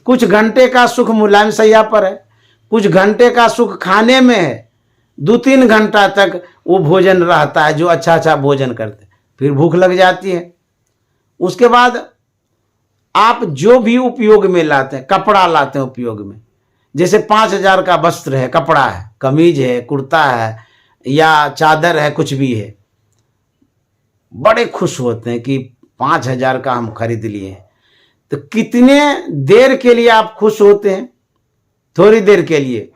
कुछ घंटे का सुख मुलायम सैया पर है, कुछ घंटे का सुख खाने में है, 2-3 घंटा तक वो भोजन रहता है जो अच्छा अच्छा भोजन करते, फिर भूख लग जाती है। उसके बाद आप जो भी उपयोग में लाते हैं, कपड़ा लाते हैं उपयोग में, जैसे 5,000 का वस्त्र है, कपड़ा है, कमीज है, कुर्ता है या चादर है, कुछ भी है, बड़े खुश होते हैं कि 5,000 का हम खरीद लिए हैं। तो कितने देर के लिए आप खुश होते हैं? थोड़ी देर के लिए।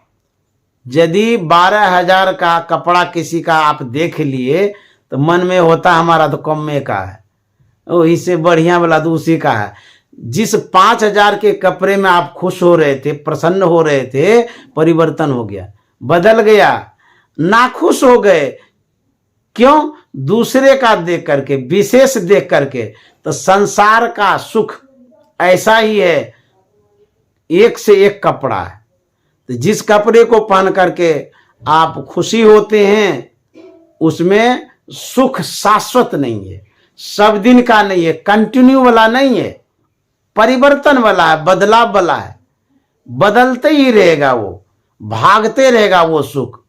यदि 12,000 का कपड़ा किसी का आप देख लिए तो मन में होता हमारा तो कम में का है, ओ इससे बढ़िया वाला तो उसी का है। जिस 5,000 के कपड़े में आप खुश हो रहे थे, प्रसन्न हो रहे थे, परिवर्तन हो गया, बदल गया, नाखुश हो गए। क्यों? दूसरे का देख करके, विशेष देख करके। तो संसार का सुख ऐसा ही है, एक से एक कपड़ा है। तो जिस कपड़े को पहन करके आप खुशी होते हैं, उसमें सुख शाश्वत नहीं है, सब दिन का नहीं है, कंटिन्यू वाला नहीं है, परिवर्तन वाला है, बदलाव वाला है, बदलते ही रहेगा, वो भागते रहेगा वो सुख।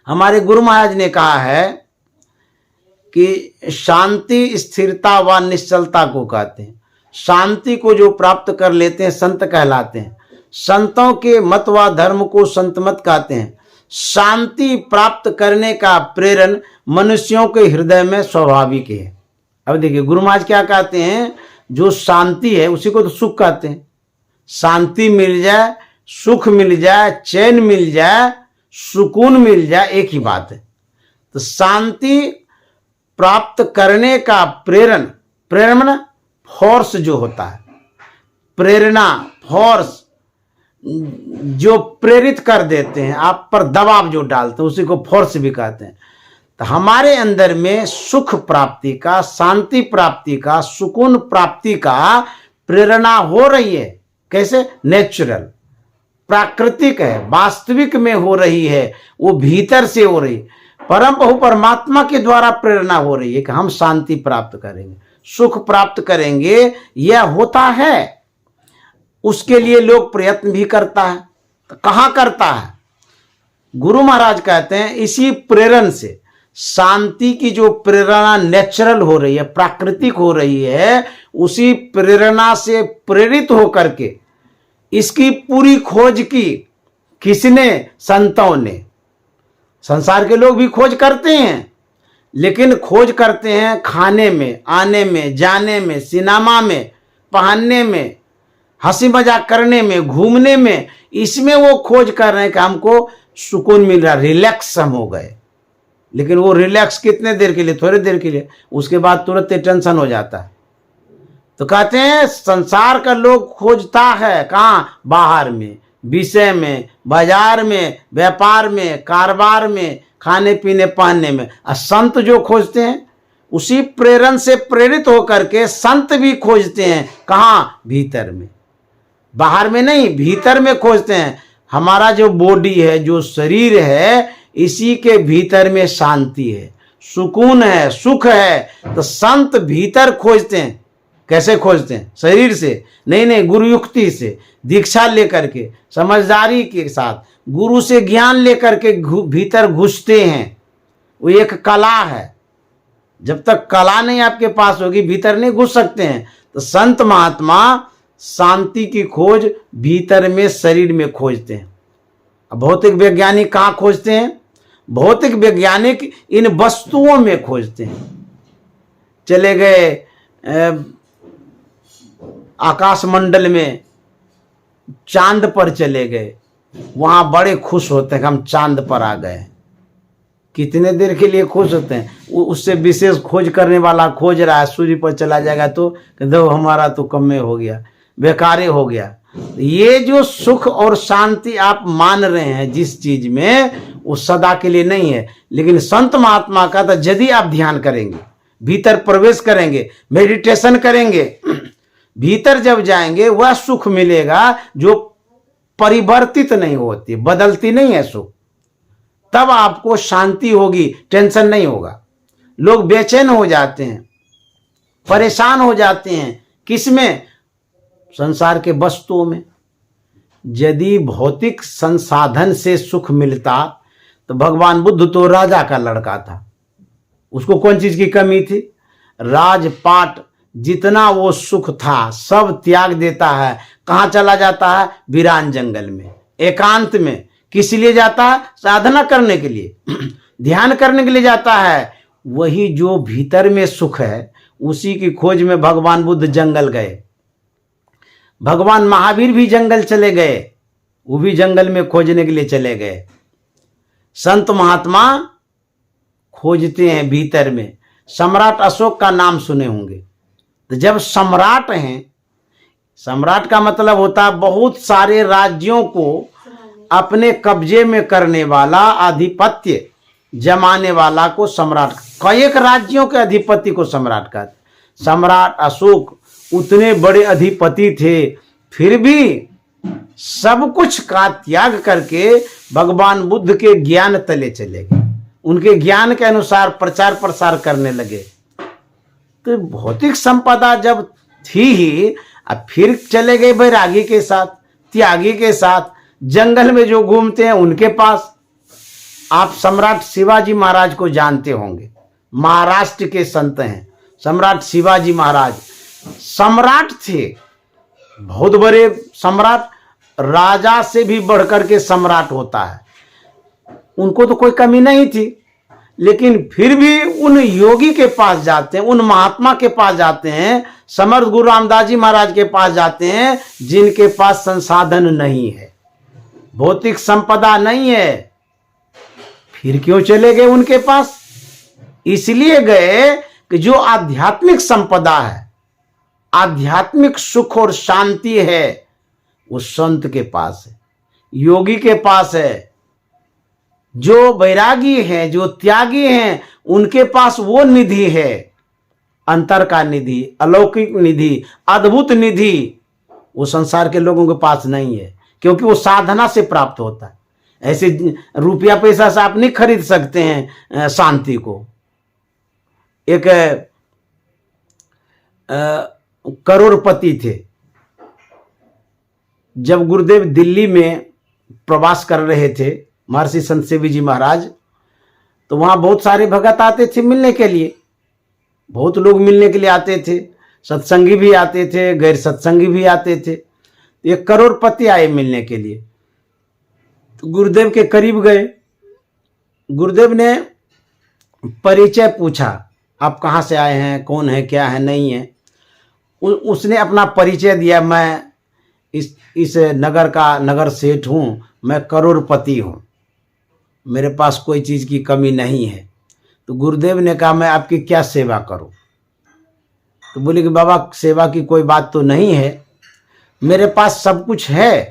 हमारे गुरु महाराज ने कहा है कि शांति स्थिरता व निश्चलता को कहते हैं। शांति को जो प्राप्त कर लेते हैं संत कहलाते हैं। संतों के मत व धर्म को संत मत कहते हैं। शांति प्राप्त करने का प्रेरण मनुष्यों के हृदय में स्वाभाविक है। अब देखिए गुरु महाराज क्या कहते हैं, जो शांति है उसी को तो सुख कहते हैं। शांति मिल जाए, सुख मिल जाए, चैन मिल जाए, सुकून मिल जाए, एक ही बात है। तो शांति प्राप्त करने का प्रेरण, प्रेरणा फोर्स जो होता है, प्रेरणा फोर्स जो प्रेरित कर देते हैं, आप पर दबाव जो डालते हैं, उसी को फोर्स भी कहते हैं। तो हमारे अंदर में सुख प्राप्ति का, शांति प्राप्ति का, सुकून प्राप्ति का प्रेरणा हो रही है। कैसे? नेचुरल, प्राकृतिक है, वास्तविक में हो रही है, वो भीतर से हो रही, परम प्रभु परमात्मा के द्वारा प्रेरणा हो रही है कि हम शांति प्राप्त करेंगे, सुख प्राप्त करेंगे। यह होता है, उसके लिए लोग प्रयत्न भी करता है। तो कहाँ करता है? गुरु महाराज कहते हैं इसी प्रेरण से, शांति की जो प्रेरणा नेचुरल हो रही है, प्राकृतिक हो रही है, उसी प्रेरणा से प्रेरित होकर के इसकी पूरी खोज की। किसने? संतों ने। संसार के लोग भी खोज करते हैं, लेकिन खोज करते हैं खाने में, आने में, जाने में, सिनेमा में, पहनने में, हंसी मजाक करने में, घूमने में। इसमें वो खोज कर रहे हैं कि हमको सुकून मिल रहा, रिलैक्स हम हो गए। लेकिन वो रिलैक्स कितने देर के लिए? थोड़ी देर के लिए, उसके बाद तुरंत टेंशन हो जाता है। तो कहते हैं संसार का लोग खोजता है कहाँ? बाहर में, विषय में, बाजार में, व्यापार में, कारोबार में, खाने पीने पहनने में। और संत जो खोजते हैं उसी प्रेरण से प्रेरित होकर के संत भी खोजते हैं। कहाँ? भीतर में, बाहर में नहीं, भीतर में खोजते हैं। हमारा जो बॉडी है, जो शरीर है, इसी के भीतर में शांति है, सुकून है, सुख है। तो संत भीतर खोजते हैं। कैसे खोजते हैं? शरीर से नहीं, गुरु युक्ति से, दीक्षा लेकर के, समझदारी के साथ, गुरु से ज्ञान लेकर के भीतर घुसते हैं। वो एक कला है, जब तक कला नहीं आपके पास होगी भीतर नहीं घुस सकते हैं। तो संत महात्मा शांति की खोज भीतर में, शरीर में खोजते हैं। अब भौतिक वैज्ञानिक कहाँ खोजते हैं? भौतिक वैज्ञानिक इन वस्तुओं में खोजते हैं। चले गए आकाश मंडल में, चांद पर चले गए, वहां बड़े खुश होते हैं कि हम चांद पर आ गए। कितने देर के लिए खुश होते हैं? उससे विशेष खोज करने वाला खोज रहा है, सूर्य पर चला जाएगा तो दो हमारा तो कम में हो गया, बेकारे हो गया। ये जो सुख और शांति आप मान रहे हैं जिस चीज में, वो सदा के लिए नहीं है। लेकिन संत महात्मा का तो यदि आप ध्यान करेंगे, भीतर प्रवेश करेंगे, मेडिटेशन करेंगे, भीतर जब जाएंगे, वह सुख मिलेगा जो परिवर्तित नहीं होती, बदलती नहीं है सुख। तब आपको शांति होगी, टेंशन नहीं होगा। लोग बेचैन हो जाते हैं, परेशान हो जाते हैं। किसमें? संसार के वस्तुओं में। यदि भौतिक संसाधन से सुख मिलता तो भगवान बुद्ध तो राजा का लड़का था, उसको कौन चीज की कमी थी? राजपाट जितना वो सुख था सब त्याग देता है। कहाँ चला जाता है? वीरान जंगल में, एकांत में। किस लिए जाता है? साधना करने के लिए, ध्यान करने के लिए जाता है। वही जो भीतर में सुख है उसी की खोज में भगवान बुद्ध जंगल गए। भगवान महावीर भी जंगल चले गए, वो भी जंगल में खोजने के लिए चले गए। संत महात्मा खोजते हैं भीतर में। सम्राट अशोक का नाम सुने होंगे। तो जब सम्राट हैं, सम्राट का मतलब होता है बहुत सारे राज्यों को अपने कब्जे में करने वाला, आधिपत्य जमाने वाला को सम्राट। कई एक राज्यों के अधिपति को सम्राट कहते। सम्राट अशोक उतने बड़े अधिपति थे, फिर भी सब कुछ का त्याग करके भगवान बुद्ध के ज्ञान तले चले गए, उनके ज्ञान के अनुसार प्रचार प्रसार करने लगे। तो भौतिक संपदा जब थी ही, अब फिर चले गए बैरागी के साथ, त्यागी के साथ, जंगल में जो घूमते हैं उनके पास। आप सम्राट शिवाजी महाराज को जानते होंगे, महाराष्ट्र के संत हैं सम्राट शिवाजी महाराज। सम्राट थे, बहुत बड़े सम्राट, राजा से भी बढ़कर के सम्राट होता है। उनको तो कोई कमी नहीं थी, लेकिन फिर भी उन योगी के पास जाते हैं, उन महात्मा के पास जाते हैं, समर्थ गुरु रामदास जी महाराज के पास जाते हैं, जिनके पास संसाधन नहीं है, भौतिक संपदा नहीं है। फिर क्यों चले गए उनके पास? इसलिए गए कि जो आध्यात्मिक संपदा है, आध्यात्मिक सुख और शांति है, वो संत के पास है, योगी के पास है। जो बैरागी हैं, जो त्यागी हैं, उनके पास वो निधि है, अंतर का निधि, अलौकिक निधि, अद्भुत निधि। वो संसार के लोगों के पास नहीं है, क्योंकि वो साधना से प्राप्त होता है। ऐसे रुपया पैसा से आप नहीं खरीद सकते हैं शांति को। एक करोड़पति थे, जब गुरुदेव दिल्ली में प्रवास कर रहे थे, महर्षि संत सेवी जी महाराज, तो वहाँ बहुत सारे भगत आते थे मिलने के लिए, बहुत लोग मिलने के लिए आते थे, सत्संगी भी आते थे, गैर सत्संगी भी आते थे। एक करोड़पति आए मिलने के लिए, तो गुरुदेव के करीब गए। गुरुदेव ने परिचय पूछा, आप कहाँ से आए हैं, कौन है, क्या है, नहीं है। उसने अपना परिचय दिया, मैं इस नगर का नगर सेठ हूँ, मैं करोड़पति हूँ, मेरे पास कोई चीज़ की कमी नहीं है। तो गुरुदेव ने कहा, मैं आपकी क्या सेवा करूँ? तो बोले कि बाबा सेवा की कोई बात तो नहीं है, मेरे पास सब कुछ है,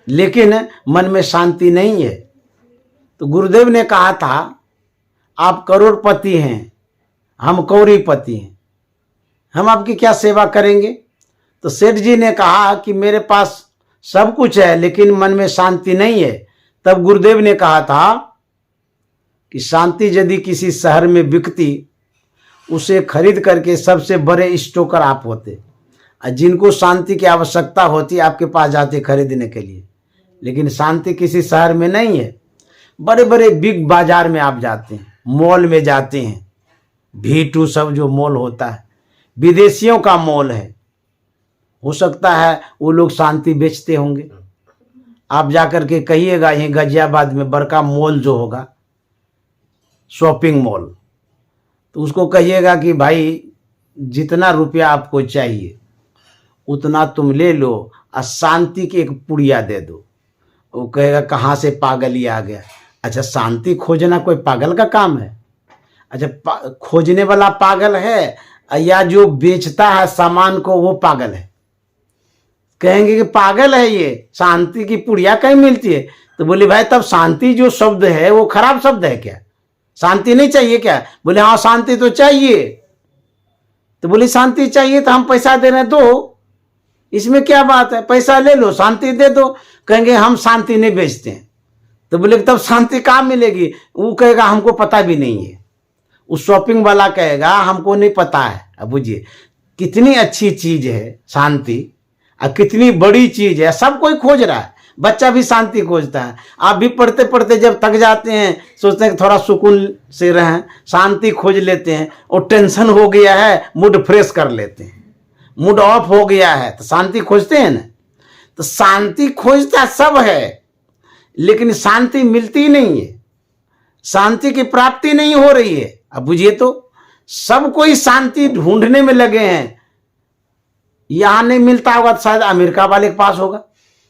लेकिन मन में शांति नहीं है। तो गुरुदेव ने कहा था, आप करोड़पति हैं, हम कौड़ीपति हैं, हम आपकी क्या सेवा करेंगे? तो सेठ जी ने कहा कि मेरे पास सब कुछ है, लेकिन मन में शांति नहीं है। तब गुरुदेव ने कहा था कि शांति यदि किसी शहर में बिकती, उसे खरीद करके सबसे बड़े स्टोकर आप होते, जिनको शांति की आवश्यकता होती आपके पास जाते खरीदने के लिए। लेकिन शांति किसी शहर में नहीं है। बड़े बड़े बिग बाजार में आप जाते हैं, मॉल में जाते हैं, V2 सब जो मॉल होता है विदेशियों का मॉल है, हो सकता है वो लोग शांति बेचते होंगे। आप जाकर के कहिएगा यहीं गाजियाबाद में बड़का मॉल जो होगा, शॉपिंग मॉल, तो उसको कहिएगा कि भाई जितना रुपया आपको चाहिए उतना तुम ले लो और शांति की एक पुड़िया दे दो। वो कहेगा कहाँ से पागल ही आ गया। अच्छा, शांति खोजना कोई पागल का काम है? अच्छा, खोजने वाला पागल है या जो बेचता है सामान को वो पागल है? कहेंगे कि पागल है ये, शांति की पुड़िया कहीं मिलती है। तो बोले भाई तब शांति जो शब्द है वो खराब शब्द है क्या? शांति नहीं चाहिए क्या? बोले हाँ शांति तो चाहिए। तो बोले शांति चाहिए तो हम पैसा दे रहे हैं, दो, इसमें क्या बात है, पैसा ले लो, शांति दे दो। कहेंगे हम शांति नहीं बेचते हैं। तो बोले तब शांति कहाँ मिलेगी? वो कहेगा हमको पता भी नहीं है। उस शॉपिंग वाला कहेगा हमको नहीं पता है। अब बुझिए कितनी अच्छी चीज है शांति, और कितनी बड़ी चीज है, सब कोई खोज रहा है। बच्चा भी शांति खोजता है। आप भी पढ़ते पढ़ते जब थक जाते हैं, सोचते हैं कि थोड़ा सुकून से रहें, शांति खोज लेते हैं। और टेंशन हो गया है, मूड फ्रेश कर लेते हैं। मूड ऑफ हो गया है तो शांति खोजते हैं ना। तो शांति खोजता सब है, लेकिन शांति मिलती नहीं है, शांति की प्राप्ति नहीं हो रही है। अब बुझिए तो सब कोई शांति ढूंढने में लगे हैं। यहां नहीं मिलता होगा तो शायद अमेरिका वाले के पास होगा,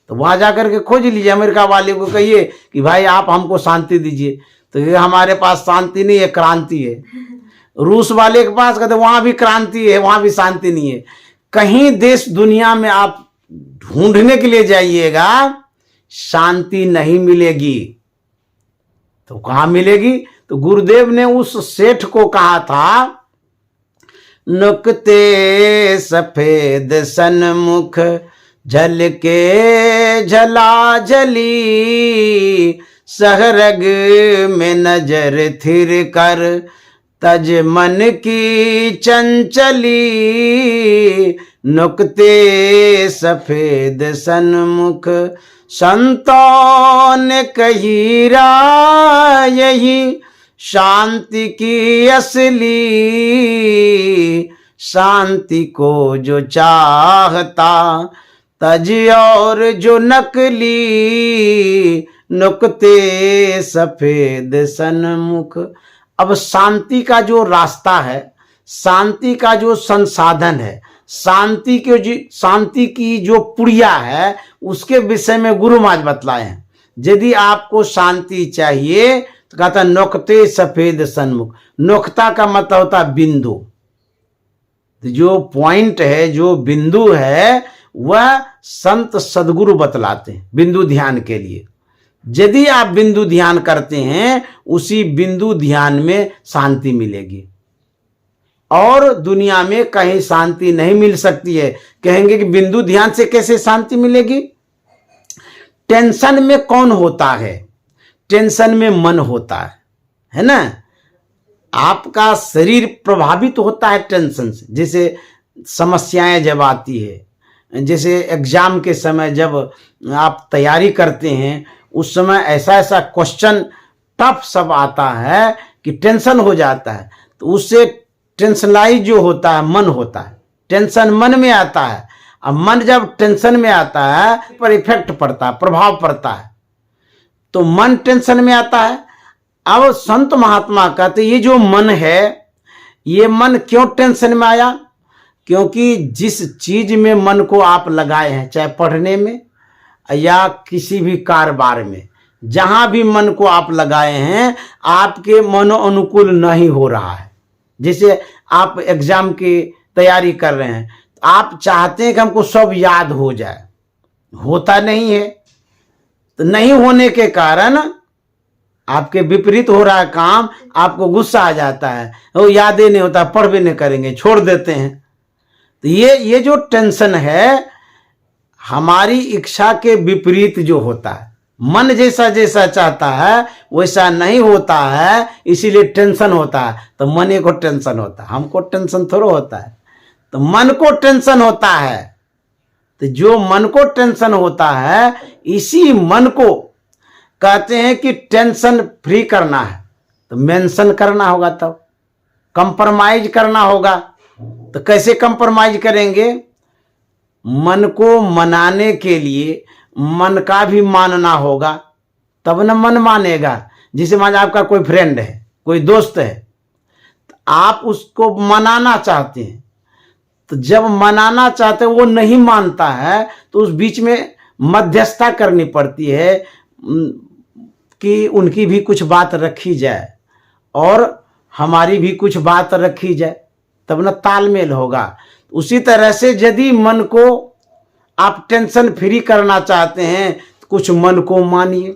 तो वहां जाकर के खोज लीजिए। अमेरिका वाले को कहिए कि भाई आप हमको शांति दीजिए, तो ये हमारे पास शांति नहीं है, क्रांति है। रूस वाले के पास कहते वहां भी क्रांति है, वहां भी शांति नहीं है। कहीं देश दुनिया में आप ढूंढने के लिए जाइएगा, शांति नहीं मिलेगी। तो कहां मिलेगी? तो गुरुदेव ने उस सेठ को कहा था, नुकते सफेद सन्मुख झलके झला झली, सहरग में नजर थिर कर तज मन की चंचली। नुकते सफेद सन्मुख संतों ने कही रा, यही शांति की असली। शांति को जो चाहता तज और जो नकली, नुकते सफेद सन्मुख। अब शांति का जो रास्ता है, शांति का जो संसाधन है, शांति की जो पुड़िया है, उसके विषय में गुरु महाराज बतलाए हैं। यदि आपको शांति चाहिए तो कहता नोकते सफेद सन्मुख। नोकता का मतलब होता है बिंदु। तो जो पॉइंट है, जो बिंदु है, वह संत सदगुरु बतलाते हैं बिंदु ध्यान के लिए। यदि आप बिंदु ध्यान करते हैं, उसी बिंदु ध्यान में शांति मिलेगी। और दुनिया में कहीं शांति नहीं मिल सकती है। कहेंगे कि बिंदु ध्यान से कैसे शांति मिलेगी? टेंशन में कौन होता है? टेंशन में मन होता है ना। आपका शरीर प्रभावित होता है टेंशन से। जैसे समस्याएं जब आती है, जैसे एग्जाम के समय जब आप तैयारी करते हैं, उस समय ऐसा ऐसा क्वेश्चन टफ सब आता है कि टेंशन हो जाता है। तो उससे टेंशनाइज जो होता है मन होता है, टेंशन मन में आता है। अब मन जब टेंशन में आता है, पर इफेक्ट पड़ता है, प्रभाव पड़ता है, तो मन टेंशन में आता है। अब संत महात्मा कहते ये जो मन है, ये मन क्यों टेंशन में आया? क्योंकि जिस चीज में मन को आप लगाए हैं, चाहे पढ़ने में या किसी भी कारोबार में, जहां भी मन को आप लगाए हैं, आपके मनो अनुकूल नहीं हो रहा है। जैसे आप एग्जाम की तैयारी कर रहे हैं, तो आप चाहते हैं कि हमको सब याद हो जाए, होता नहीं है। तो नहीं होने के कारण आपके विपरीत हो रहा है काम, आपको गुस्सा आ जाता है, वो याद ही नहीं होता, पढ़ भी नहीं करेंगे, छोड़ देते हैं। तो ये जो टेंशन है, हमारी इच्छा के विपरीत जो होता है। मन जैसा जैसा चाहता है वैसा नहीं होता है, इसीलिए टेंशन होता है। तो मन को टेंशन होता है, हमको टेंशन थोड़ा होता है। तो मन को टेंशन होता है। तो जो मन को टेंशन होता है, इसी मन को कहते हैं कि टेंशन फ्री करना है। तो मेंशन करना होगा, तब कंप्रोमाइज करना होगा। तो कैसे कंप्रोमाइज करेंगे? मन को मनाने के लिए मन का भी मानना होगा, तब न मन मानेगा। जैसे मान आपका कोई फ्रेंड है, कोई दोस्त है, तो आप उसको मनाना चाहते हैं। तो जब मनाना चाहते हैं वो नहीं मानता है, तो उस बीच में मध्यस्थता करनी पड़ती है कि उनकी भी कुछ बात रखी जाए और हमारी भी कुछ बात रखी जाए, तब ना तालमेल होगा। उसी तरह से यदि मन को आप टेंशन फ्री करना चाहते हैं, तो कुछ मन को मानिए।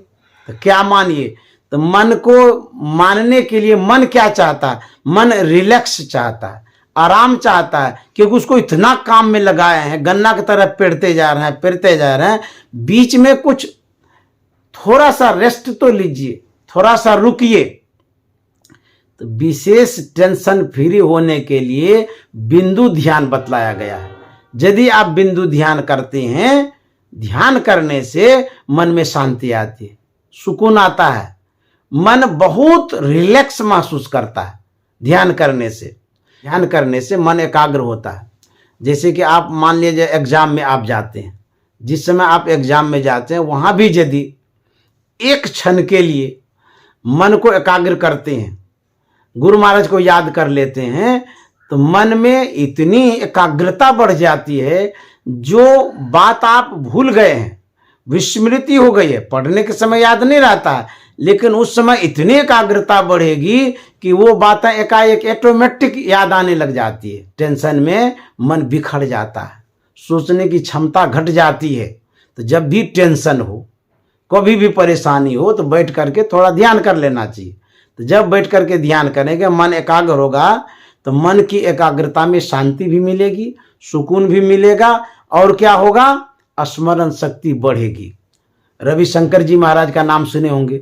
तो क्या मानिए? तो मन को मानने के लिए मन क्या चाहता है? मन रिलैक्स चाहता है, आराम चाहता है, क्योंकि उसको इतना काम में लगाए हैं, गन्ना की तरह पेरते जा रहे हैं। बीच में कुछ थोड़ा सा रेस्ट तो लीजिए, थोड़ा सा रुकिए। तो विशेष टेंशन फ्री होने के लिए बिंदु ध्यान बतलाया गया है। यदि आप बिंदु ध्यान करते हैं, ध्यान करने से मन में शांति आती है, सुकून आता है, मन बहुत रिलैक्स महसूस करता है। ध्यान करने से मन एकाग्र होता है। जैसे कि आप मान लीजिए एग्जाम में आप जाते हैं, जिस समय आप एग्जाम में जाते हैं वहां भी यदि एक क्षण के लिए मन को एकाग्र करते हैं, गुरु महाराज को याद कर लेते हैं, तो मन में इतनी एकाग्रता बढ़ जाती है, जो बात आप भूल गए हैं, विस्मृति हो गई है, पढ़ने के समय याद नहीं रहता है, लेकिन उस समय इतनी एकाग्रता बढ़ेगी कि वो बातें एकाएक ऑटोमेटिक याद आने लग जाती है। टेंशन में मन बिखर जाता है, सोचने की क्षमता घट जाती है। तो जब भी टेंशन हो, कभी भी परेशानी हो, तो बैठ करके थोड़ा ध्यान कर लेना चाहिए। तो जब बैठ करके ध्यान करेंगे, मन एकाग्र होगा, तो मन की एकाग्रता में शांति भी मिलेगी, सुकून भी मिलेगा, और क्या होगा, स्मरण शक्ति बढ़ेगी। रविशंकर जी महाराज का नाम सुने होंगे,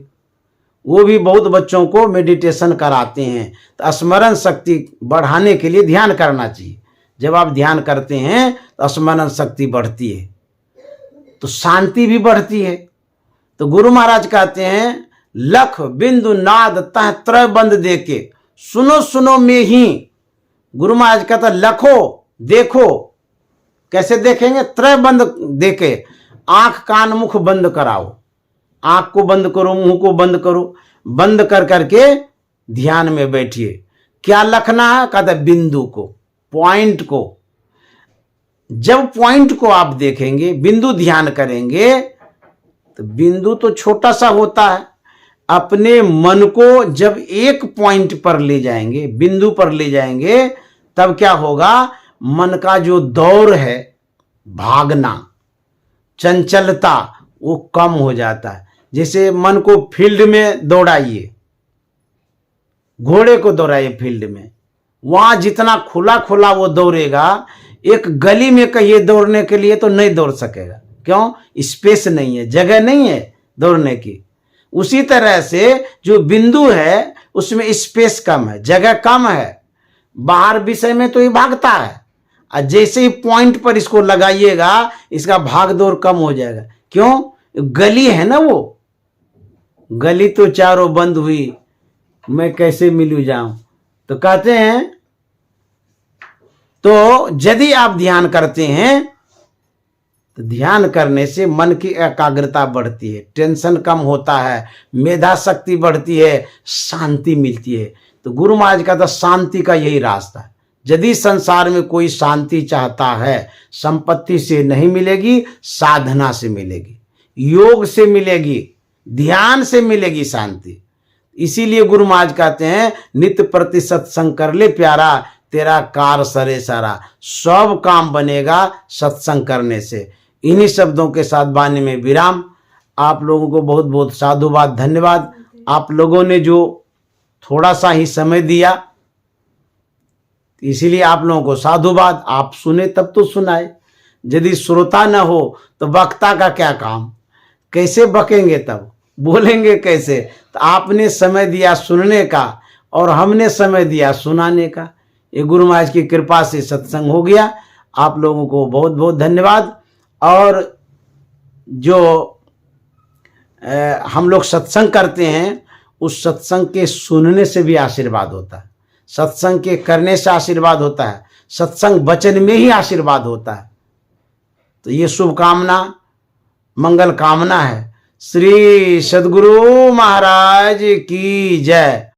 वो भी बहुत बच्चों को मेडिटेशन कराते हैं। तो स्मरण शक्ति बढ़ाने के लिए ध्यान करना चाहिए। जब आप ध्यान करते हैं तो स्मरण शक्ति बढ़ती है, तो शांति भी बढ़ती है। तो गुरु महाराज कहते हैं, लख बिंदु नाद तह त्रय बंद देके सुनो सुनो में ही। गुरु महाराज कहता लखो देखो, कैसे देखेंगे, त्रय बंद देके, आंख कान मुख बंद कराओ, आंख को बंद करो, मुंह को बंद करो, बंद कर करके ध्यान में बैठिए। क्या लखना है, कहता बिंदु को, पॉइंट को। जब पॉइंट को आप देखेंगे, बिंदु ध्यान करेंगे, तो बिंदु तो छोटा सा होता है, अपने मन को जब एक पॉइंट पर ले जाएंगे, बिंदु पर ले जाएंगे, तब क्या होगा, मन का जो दौर है, भागना, चंचलता, वो कम हो जाता है। जैसे मन को फील्ड में दौड़ाइए, घोड़े को दौड़ाइए फील्ड में, वहां जितना खुला खुला वो दौड़ेगा, एक गली में कहिए दौड़ने के लिए तो नहीं दौड़ सकेगा। क्यों, स्पेस नहीं है, जगह नहीं है दौड़ने की। उसी तरह से जो बिंदु है उसमें स्पेस कम है, जगह कम है, बाहर विषय में तो ये भागता है, और जैसे ही पॉइंट पर इसको लगाइएगा, इसका भाग दौड़ कम हो जाएगा। क्यों, गली है ना, वो गली तो चारों बंद हुई, मैं कैसे मिलूं जाऊं। तो कहते हैं, तो यदि आप ध्यान करते हैं, तो ध्यान करने से मन की एकाग्रता बढ़ती है, टेंशन कम होता है, मेधा शक्ति बढ़ती है, शांति मिलती है। तो गुरु महाराज का तो शांति का यही रास्ता है। यदि संसार में कोई शांति चाहता है, संपत्ति से नहीं मिलेगी, साधना से मिलेगी, योग से मिलेगी, ध्यान से मिलेगी शांति। इसीलिए गुरु महाराज कहते हैं, नित्य प्रति सत्संग कर ले प्यारा, तेरा कार सरे सारा, सब काम बनेगा सत्संग करने से। इन्हीं शब्दों के साथ वाणी में विराम। आप लोगों को बहुत बहुत साधुवाद, धन्यवाद। आप लोगों ने जो थोड़ा सा ही समय दिया, इसीलिए आप लोगों को साधुवाद। आप सुने तब तो सुनाए, यदि श्रोता न हो तो वक्ता का क्या काम, कैसे बकेंगे, तब बोलेंगे कैसे। तो आपने समय दिया सुनने का और हमने समय दिया सुनाने का। ये गुरु महाराज की कृपा से सत्संग हो गया। आप लोगों को बहुत बहुत धन्यवाद। और जो हम लोग सत्संग करते हैं, उस सत्संग के सुनने से भी आशीर्वाद होता है, सत्संग के करने से आशीर्वाद होता है, सत्संग वचन में ही आशीर्वाद होता है। तो ये शुभकामना, मंगल कामना है। श्री सद्गुरु महाराज की जय।